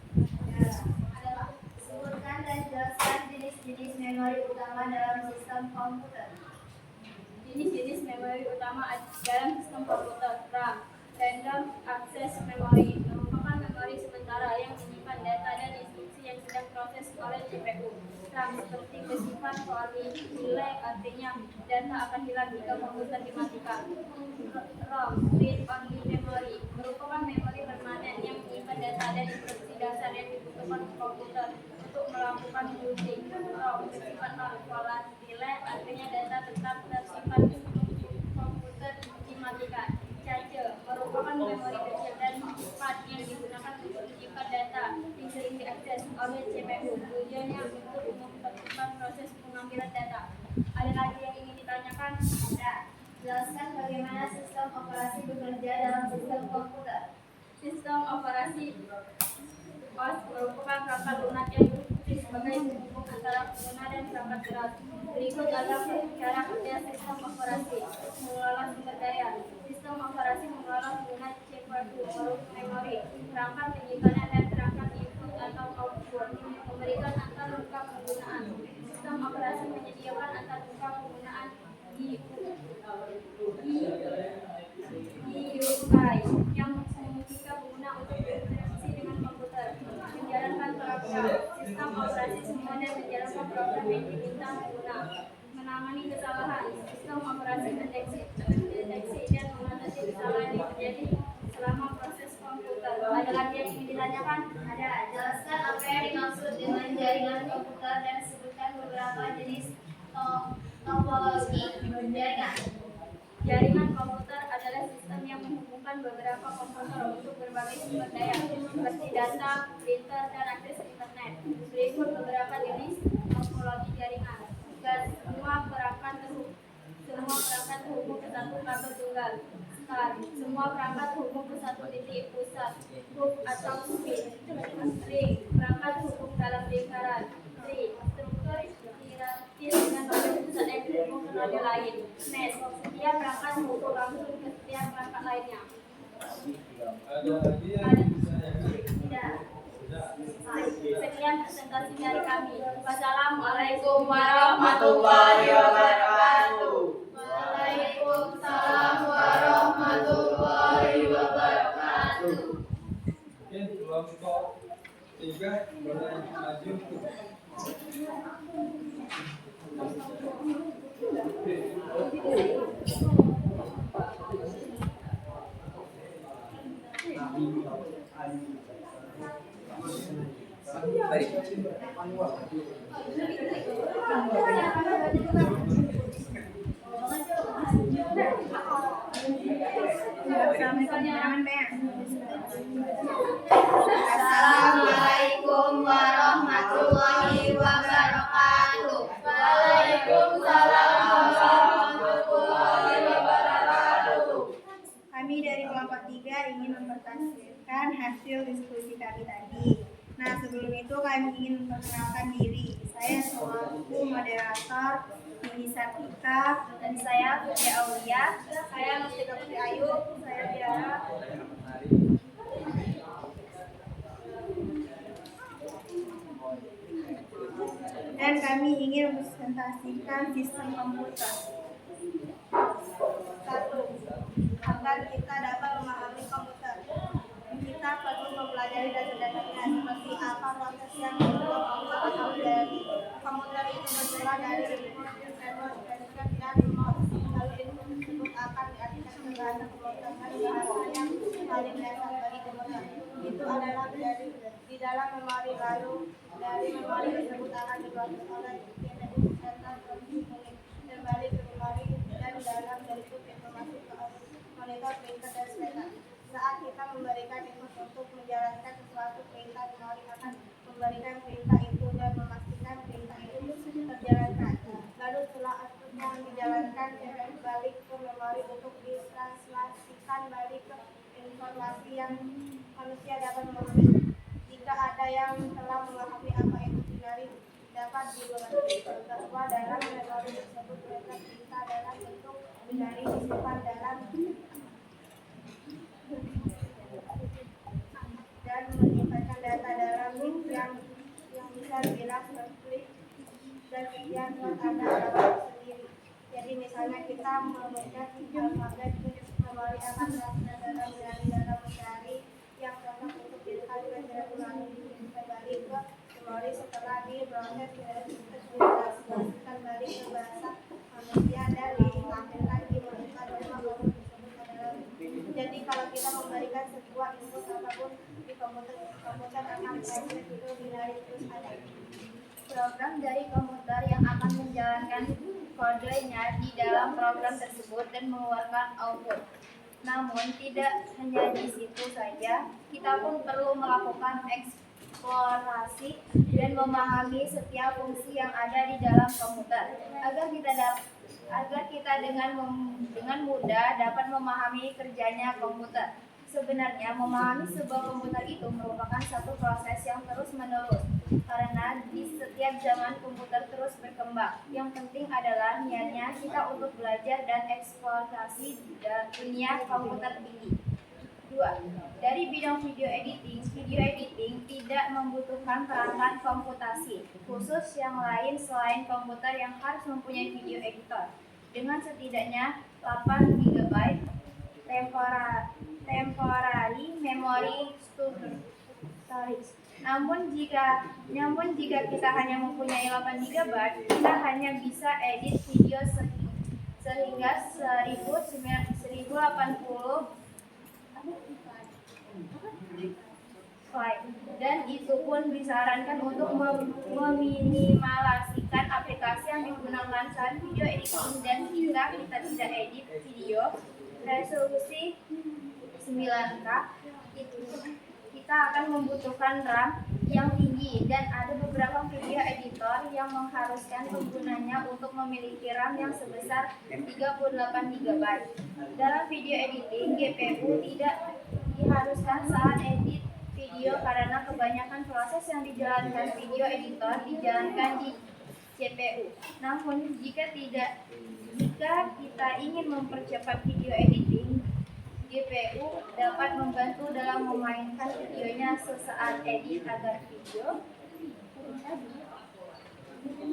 Ada Pak. Sebutkan dan jelaskan jenis-jenis memori utama dalam sistem komputer. Jenis-jenis memori utama dalam sistem komputer. RAM, Random Access Memory, merupakan memori sementara yang menyimpan data dan instruksi yang sedang proses oleh CPU. RAM seperti bersifat delay, artinya data akan hilang jika komputer dimatikan. ROM, Read Only Memory, merupakan memori permanen yang menyimpan data dan instruksi dasar yang dibutuhkan komputer untuk melakukan booting. ROM bersifat volatile, artinya data tetap tersimpan komputer dimatikan. Cache merupakan memori kecil dan cepat yang digunakan untuk menyimpan data yang sering diakses oleh CPU. Tujuannya untuk mempercepat proses pengambilan data. Ada lagi yang ingin ditanyakan? Ada. Jelaskan bagaimana sistem operasi bekerja dalam sistem komputer. Sistem operasi OS merupakan perangkat lunak yang berfungsi sebagai penghubung antara pengguna dan perangkat keras. Berikut adalah cara kerja sistem operasi. Mengelola sumber daya. Sistem operasi mengelola pengguna CPU, memori, perangkat penyimpanan dan perangkat input atau output. Memberikan antar luka penggunaan. Sistem operasi menyediakan antar luka penggunaan GUI yang memungkinkan pengguna untuk berinteraksi dengan komputer. Menjalankan program. Sistem operasi semua dan menjalankan program yang diminta pengguna. Menangani kesalahan. Sistem operasi mendeteksi dan mengatasi kesalahan yang terjadi selama proses komputer. Ada lagi yang ingin ditanyakan? Ada. Jelaskan apa yang dimaksud dengan jaringan komputer dan sebutkan beberapa jenis topologi jaringan. Jaringan komputer adalah sistem yang menghubungkan beberapa komputer untuk berbagai sumber daya seperti data, printer, dan akses internet. Berikut beberapa jenis topologi jaringan. Semua perangkat terhubung ke satu kabel tunggal. Star, semua perangkat terhubung ke satu titik pusat. Hub atau switch. Ring, perangkat terhubung dalam lingkaran. Tree, struktur hierarkis dengan node pusat yang terhubung ke node lain. Mesh, setiap perangkat terhubung langsung ke setiap perangkat lainnya. Ada lagi yang ingin ditanyakan? Tidak. Tidak. Sekian presentasi dari kami. Wassalamualaikum warahmatullahi wabarakatuh. Waalaikumsalam warahmatullahi wabarakatuh. Mungkin kelompok 3 boleh maju. Assalamualaikum warahmatullahi wabarakatuh. Waalaikumsalam warahmatullahi wabarakatuh. Kami dari kelompok 3 ingin mempresentasikan hasil diskusi kami tadi. Nah, sebelum itu kami ingin memperkenalkan diri. Saya selaku moderator Nini Sartika, Dan saya Putri Aulia. saya Mustika Putri Ayu, saya Tiara. Dan kami ingin mempresentasikan sistem komputer. 1. Agar kita dapat memahami komputer, kita perlu mempelajari dasar-dasarnya seperti apa proses yang membuat komputer atau dari komputer itu bergerak dari input, network, register, dan remote. Lalu input tersebut akan diartikan ke bahasa komputer dan bahasa yang paling dasar bagi komputer. Itu adalah dari di dalam memori, lalu dari memori tersebut akan diproses oleh CPU serta unit kembali ke memori dan dalam bentuk informasi ke monitor, printer, dan scanner. Saat kita memberikan input untuk menjalankan sesuatu, perintah memori akan memberikan perintah itu dan memastikan perintah itu terjalankan. Lalu setelah output yang dijalankan, CPU balik ke memori untuk ditranslasikan balik ke informasi yang manusia dapat memahami. Jika ada yang telah memahami apa itu binari, dapat dimengerti bahwa dalam memori tersebut terdapat perintah dalam bentuk binari disimpan dalam dan menyimpan data dalam link yang bisa dibilang split dan sekian buat ada alamat sendiri. Jadi misalnya kita memencet alfabet, memori akan melakukan data binari dalam mencari yang cocok untuk ditekan dan ulangi kembali ke memori setelah diproses dan ditransformasikan balik ke bahasa manusia dan ditampilkan di monitor rumah komputer tersebut adalah. Jadi kalau kita memberikan sebuah input apapun di komputer akan mengekspres itu binari terus ada. Program dari komputer yang akan menjalankan kodenya di dalam program tersebut dan mengeluarkan output. Namun tidak hanya di situ saja, kita pun perlu melakukan eksplorasi dan memahami setiap fungsi yang ada di dalam komputer agar kita dengan mudah dapat memahami kerjanya komputer. Sebenarnya memahami sebuah komputer itu merupakan satu proses yang terus-menerus karena di setiap zaman komputer terus berkembang. Yang penting adalah niatnya kita untuk belajar dan eksplorasi dunia komputer tinggi. 2. Dari bidang video editing tidak membutuhkan perangkat komputasi khusus yang lain selain komputer yang harus mempunyai video editor dengan setidaknya 8 GB temporary memory storage. Namun jika kita hanya mempunyai 8 GB, kita hanya bisa edit video sehingga 1080 slide. Dan itu pun disarankan untuk meminimalasikan aplikasi yang digunakan saat video editing. Dan jika kita tidak edit video resolusi 9K, kita akan membutuhkan RAM yang tinggi dan ada beberapa video editor yang mengharuskan penggunanya untuk memiliki RAM yang sebesar 38 GB. Dalam video editing, GPU tidak diharuskan saat edit video karena kebanyakan proses yang dijalankan video editor dijalankan di CPU. Namun jika kita ingin mempercepat video editing, GPU dapat membantu dalam memainkan videonya sesaat edit agar video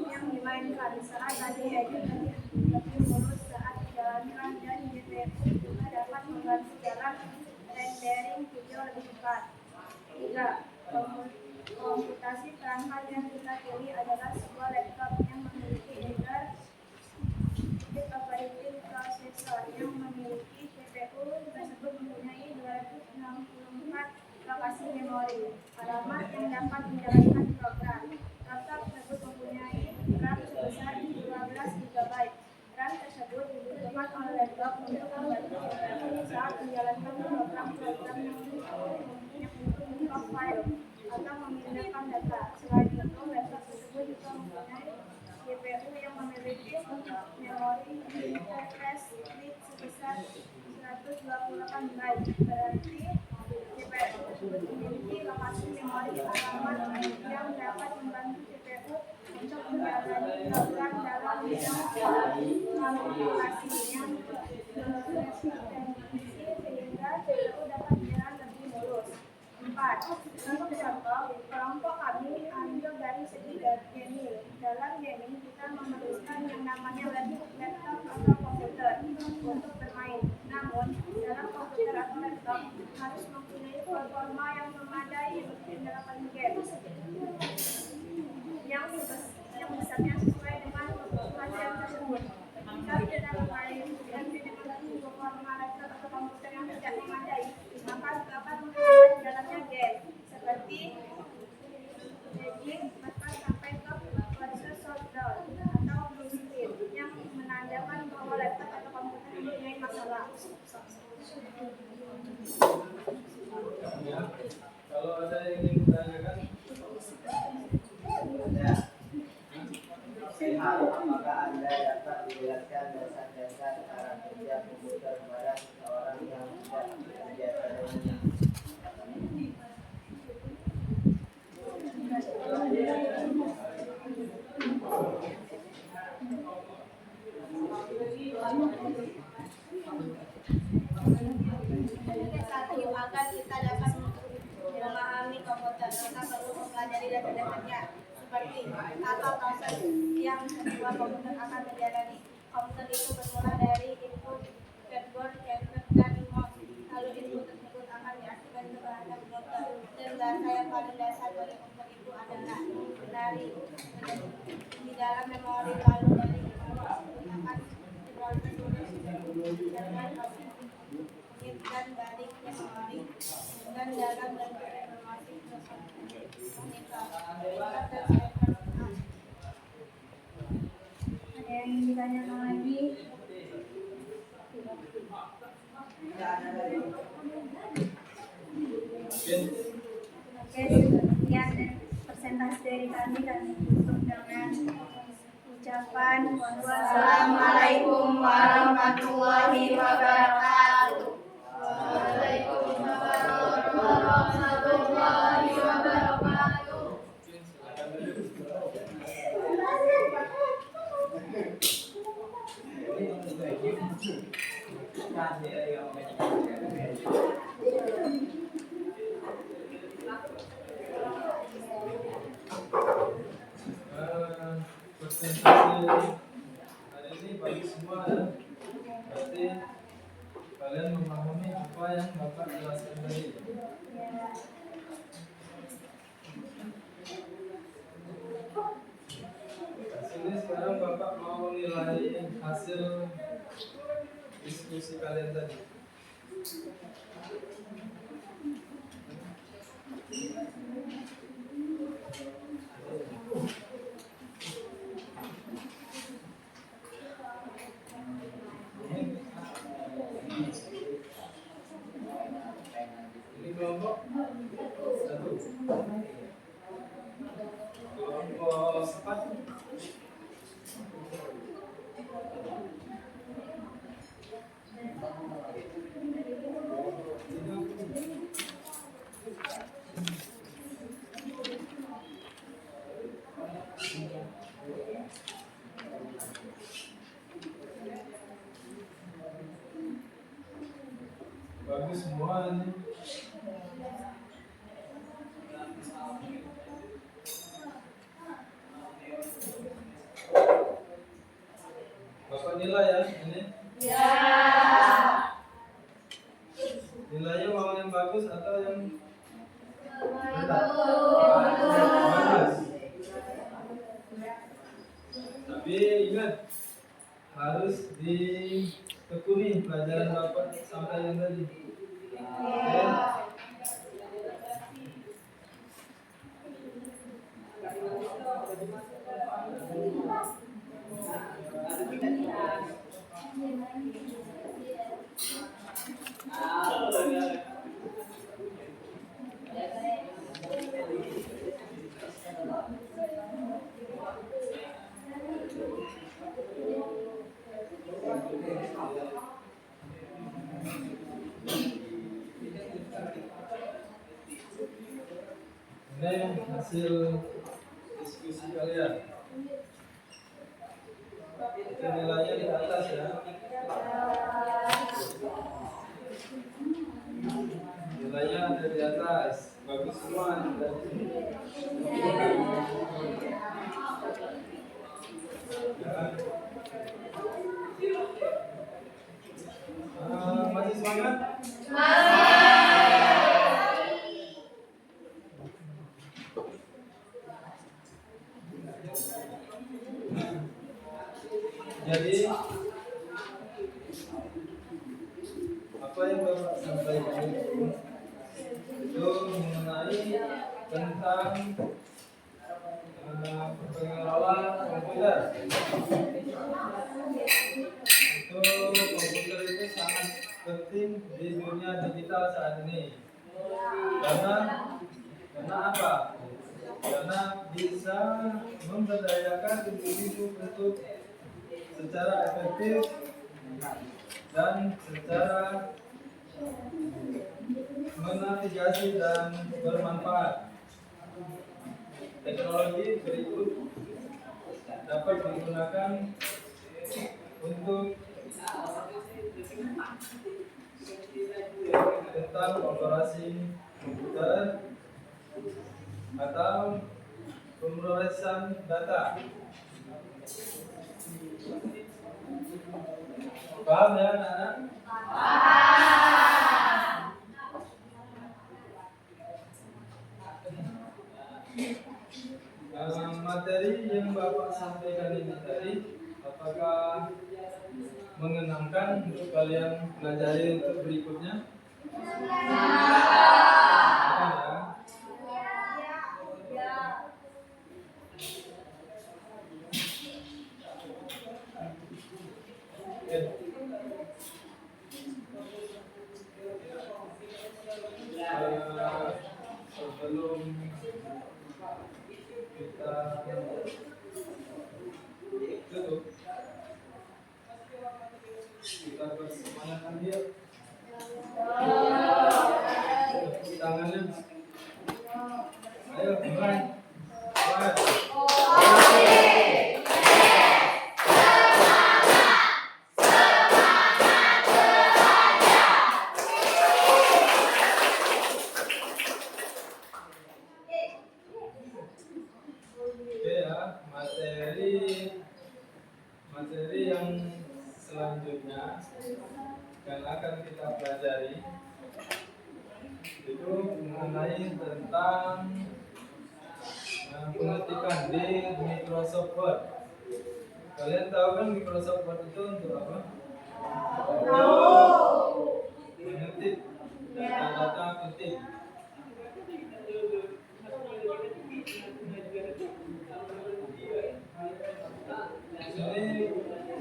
yang dimainkan saat tadi edit lebih mulus saat dijalankan, dan GPU juga dapat membantu jalan rendering video lebih cepat. 3. Komputasi perangkat yang kita pilih adalah sebuah laptop yang memiliki editor operating processor yang memiliki CPU tersebut mempunyai 264 lokasi memori, alamat yang dapat menjalankan program. Laptop tersebut mempunyai RAM sebesar 12 GB. RAM tersebut dibutuhkan oleh laptop untuk membantu CPU saat menjalankan program-program yang untuk membuka file atau memindahkan data. Selain itu, laptop tersebut juga mempunyai GPU yang memiliki memori interface bit sebesar 128 byte. Berarti GPU tersebut memiliki lokasi memori alamat yang dapat membantu CPU untuk menjalani program dalam bidang aplikasi yang berefisiensi sehingga CPU dapat berjalan lebih mulus. 4. Untuk contoh, kelompok kami ambil dari segi gaming. Dalam gaming, kita memerlukan yang namanya laptop atau komputer untuk bermain. Namun, dalam komputer atau laptop harus mempunyai performa yang memadai untuk menyalakan game yang besarnya sesuai dengan kebutuhan game tersebut. Jika tidak bermain dan tidak memiliki performa laptop atau komputer yang tidak memadai, maka dapat menghambat jalannya game seperti lagging bahkan sampai ke proses shutdown atau blue screen yang menandakan bahwa laptop atau komputer mempunyai masalah. Ya. Kalau ada yang ingin ditanyakan, Apakah Anda dapat menjelaskan dasar-dasar cara kerja komputer kepada seseorang yang tidak bekerja padanya? Satu, agar kita dapat memahami komputer, kita perlu mempelajari dasar-dasarnya seperti apa proses yang sebuah komputer akan menjalani. Komputer itu bermula dari input, keyboard, keypad, dan mouse. Lalu input tersebut akan diaktifkan ke perangkat komputer. Dan bahasa yang paling dasar dari komputer itu adalah binary di dalam memori. Lalu dari input tersebut akan diproses dengan dan balik memori dan dalam bentuk informasi ada yang ingin ditanyakan lagi? Oke, sekian presentasi dari kami dan tutup dengan ucapan wassalamualaikum warahmatullahi wabarakatuh. Waalaikumsalam warahmatullahi wabarakatuh. Presentasi hari ini bagi semua ya. Berarti kalian memahami apa yang Bapak jelaskan tadi. Sini sekarang Bapak mau nilai hasil diskusi kalian tadi. Ini kelompok 1. Kelompok 4. Bagus semua ini. Bapak nilai ya ini? Ya. Nilainya mau yang bagus atau yang bagus? Tapi ingat harus ditekuni pelajaran Bapak sampai yang tadi. Oke. Ini hasil diskusi kalian. Itu nilainya di atas ya. Nilainya ada di atas. Bagus semua dari sini. Masih semangat? Jadi apa yang Bapak sampaikan itu mengenai tentang pengelolaan komputer. Itu komputer itu sangat penting di dunia digital saat ini. Karena apa? Karena bisa memberdayakan individu untuk secara efektif dan secara menavigasi dan bermanfaat. Teknologi berikut dapat digunakan untuk tentang operasi komputer atau pemrosesan data. Paham ya anak-anak? Materi yang Bapak sampaikan ini tadi, apakah mengenangkan untuk kalian pelajari untuk berikutnya? Sebelum kita tutup, kita bersemangat dia. Tepuk tangannya. Ayo, mulai. Materi yang selanjutnya yang akan kita pelajari itu mengenai tentang pengetikan di Microsoft Word. Kalian tahu kan Microsoft Word itu untuk apa? Mengetik data-data penting. Ini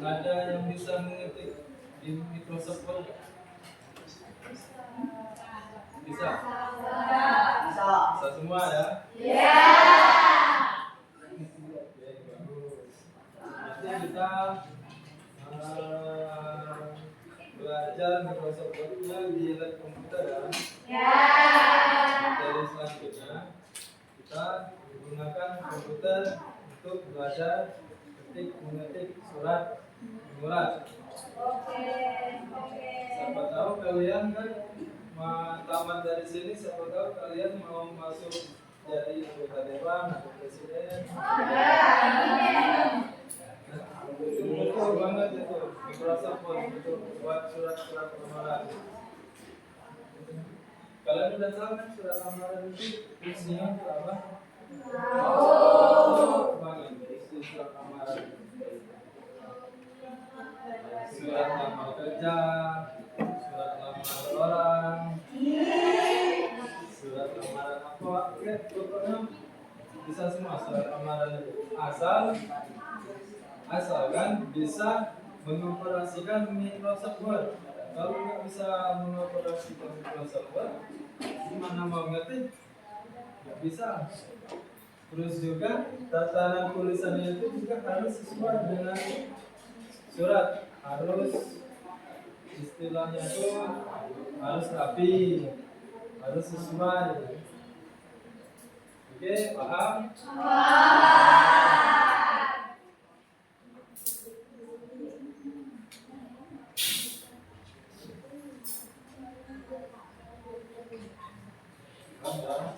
ada yang bisa mengetik di Microsoft Word? Bisa? Bisa semua ya? Iya. Oke, bagus. Nanti kita belajar Microsoft Word-nya di lab komputer ya? Ya. Materi selanjutnya kita menggunakan komputer untuk belajar mengetik surat menyurat. Siapa tahu kalian kan tamat dari sini, siapa tahu kalian mau masuk jadi anggota dewan atau presiden. Betul banget itu Microsoft Word itu buat surat-surat lamaran. Kalian udah tahu kan surat lamaran itu isinya apa? Banget isi surat lamaran. Surat lamar kerja, surat lamaran orang, surat lamaran apa? Ya, pokoknya bisa semua surat lamaran itu. Asal kan bisa mengoperasikan Microsoft Word. Kalau nggak bisa mengoperasikan Microsoft Word, gimana mau ngetik? Nggak bisa. Terus juga tatanan tulisannya itu juga harus sesuai dengan surat, harus istilahnya itu harus rapi, harus sesuai. Oke, paham? Paham?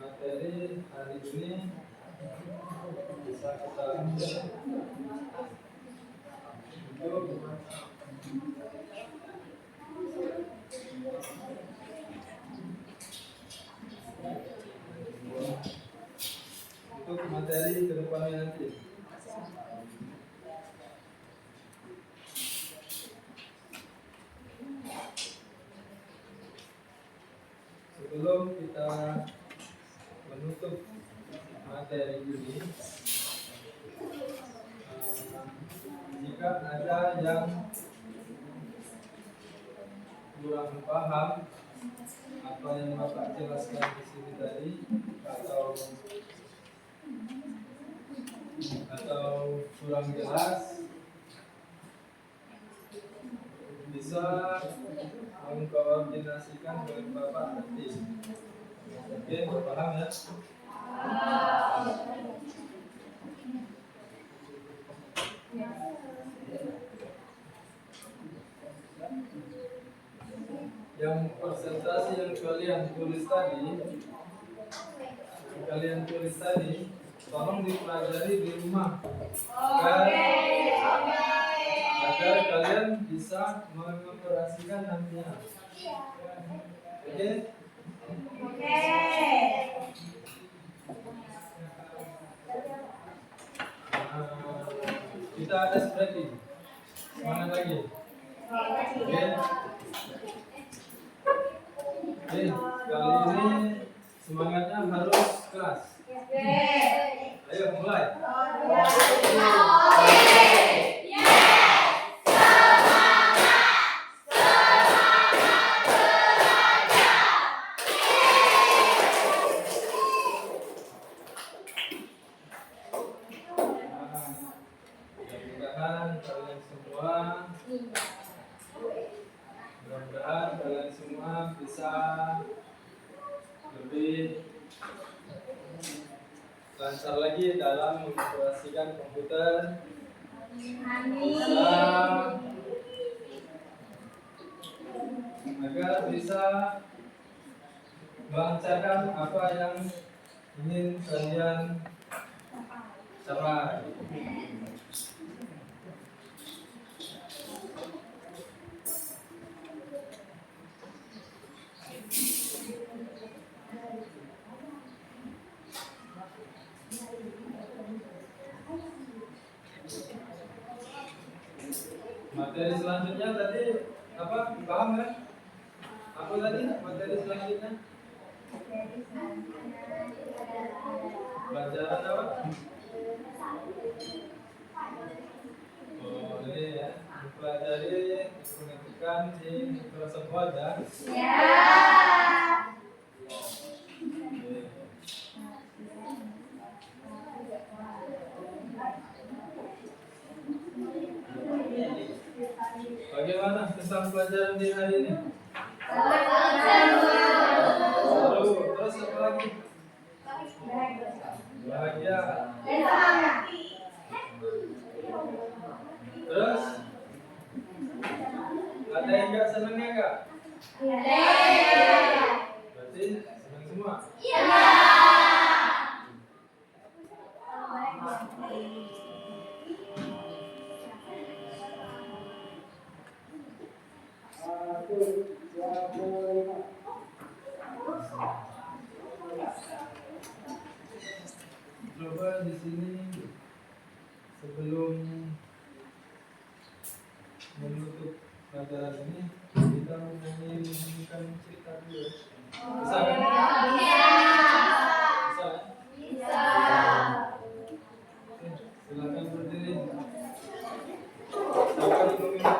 Materi hari ini bisa kita ambil untuk materi kedepannya nanti. Sebelum kita menutup materi ini, jika ada yang kurang paham apa yang Bapak jelaskan di sini tadi, atau kurang jelas, bisa mengkoordinasikan dengan Bapak nanti. Oke, paham ya? Yang presentasi yang kalian tulis tadi, tolong dipelajari di rumah agar kalian bisa mengoperasikan nantinya. Oke? Kita ada spreading. Semangat lagi. Oke. Oke, kali ini semangatnya harus keras. Ayo mulai. Mudah-mudahan kalian semua bisa lebih lancar lagi dalam mengoperasikan komputer. Agar bisa melancarkan apa yang ingin kalian capai. Materi selanjutnya tadi apa? Paham kan? Apa tadi materi selanjutnya? Pelajaran apa? Oh, ini ya. Mempelajari pengetikan di Microsoft Word ya. Bagaimana kesan pelajaran di hari ini? Seru. Terus apa lagi? Bahagia. Terus ada yang nggak senangnya nggak? Berarti senang semua. Coba di sini sebelum menutup pelajaran ini kita menyanyikan cerita dulu. Bisa kan? Bisa. Oke, silakan berdiri. Silakan meminta.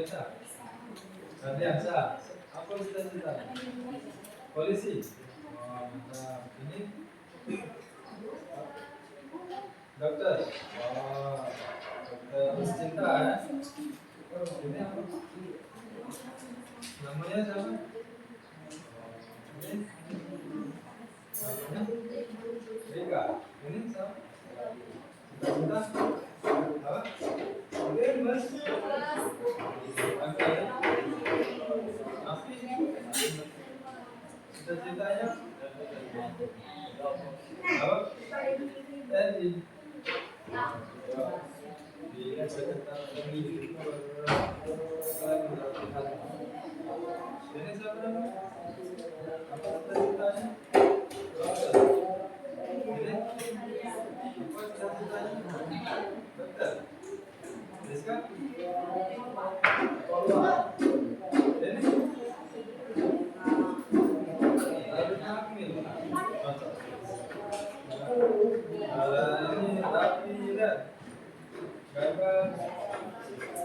Ardiansa. Ardiansa. Apa cita-cita? Polisi. Oh, mantap. Ini dokter. Oh, dokter cinta ya. Ini apa? Namanya siapa? Ini namanya Rika. Ini siapa? Cita-cita apa? Oke, Mas. Oke. Afi. Cita-citanya apa? Tadi. Dia sekitar ini siapa namanya? Apa cita-citanya? Dokter. Ini apa cita-citanya? Dokter. Rizka? Ini? Harus hamil. Ini tapi lihat. Gambar.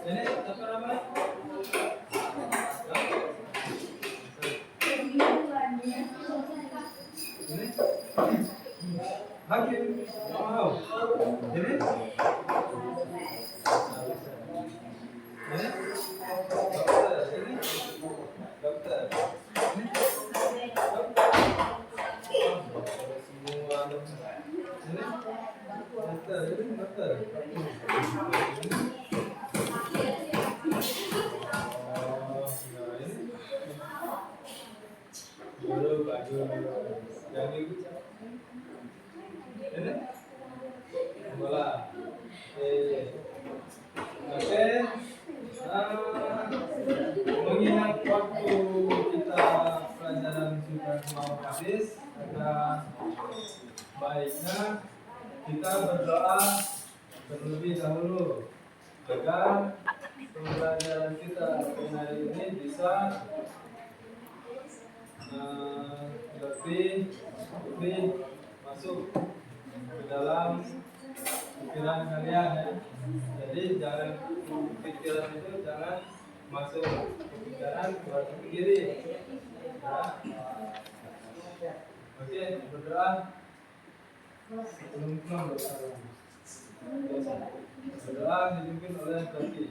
Ini apa namanya? Ini? Hakim. Wow. Ini? Ini? Dokter. Ini? Dokter. Ini? Dokter. Semua dokter. Ini? Dokter. Ini dokter. Oh, nah ini? Bagus. Yang ikut siapa? Ini? Bola. Oke. Mengingat waktu kita pelajaran sudah mau habis, maka baiknya kita berdoa terlebih dahulu agar pembelajaran kita hari ini bisa lebih masuk ke dalam pikiran kalian ya. Jadi jangan pikiran itu jangan masuk ke pikiran keluar ke kiri. Ya. Oke, berdoa sebelum pulang berdoa dipimpin oleh Toki.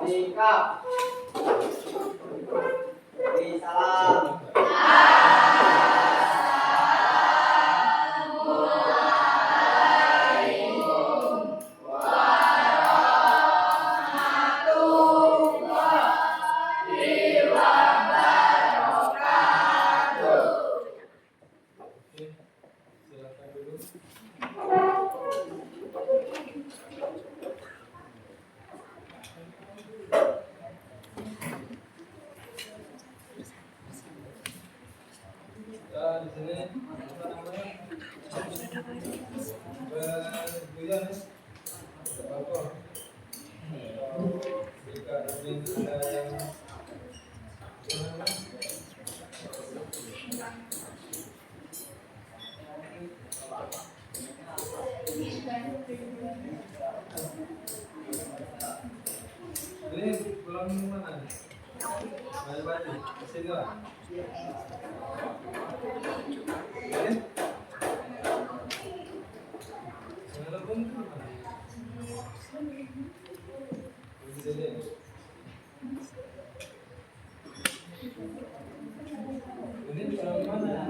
Sikap. Salam. Silakan dulu. Di sini apa namanya? Berguyon ya? Apa? Jika ingin ada yang ini pulang mana? Banyak-banyak. Sini lah. Oke. Jangan pun. Di sini. Ini di mana?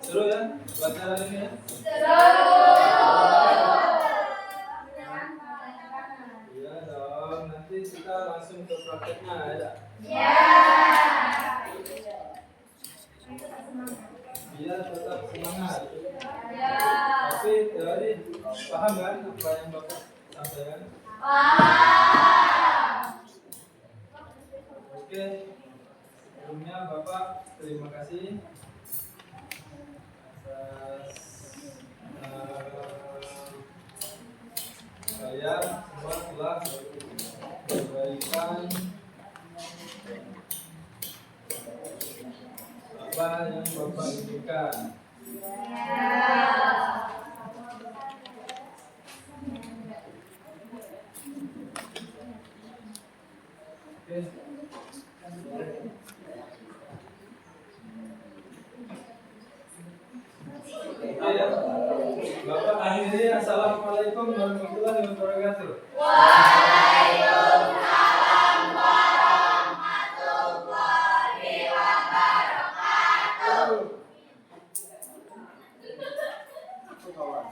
Seru ya pelajaran ini ya? Iya dong, nanti kita langsung ke prakteknya ya? Biar tetap semangat. Tapi teori paham kan apa yang Bapak sampaikan? Oke, sebelumnya Bapak terima kasih atas kalian semua telah memberikan apa yang Bapak inginkan. Oke. Oke ya. Bapak akhiri, assalamualaikum warahmatullahi wabarakatuh. Itu kawan.